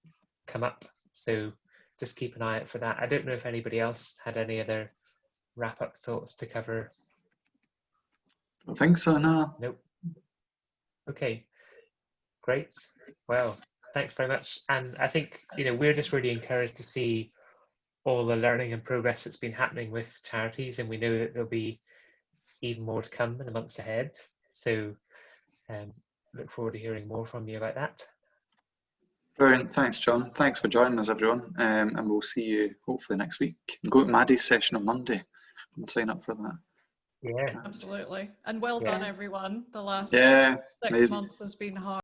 come up. So just keep an eye out for that. I don't know if anybody else had any other wrap-up thoughts to cover. I think so, no. Nope. Okay, great. Well, thanks very much. And I think, we're just really encouraged to see all the learning and progress that's been happening with charities, and we know that there'll be even more to come in the months ahead. So look forward to hearing more from you about that. Brilliant. Thanks, John. Thanks for joining us, everyone. And we'll see you hopefully next week. Go to Maddie's session on Monday and sign up for that. Yeah. Absolutely. And well done, everyone. The last 6 amazing. months has been hard.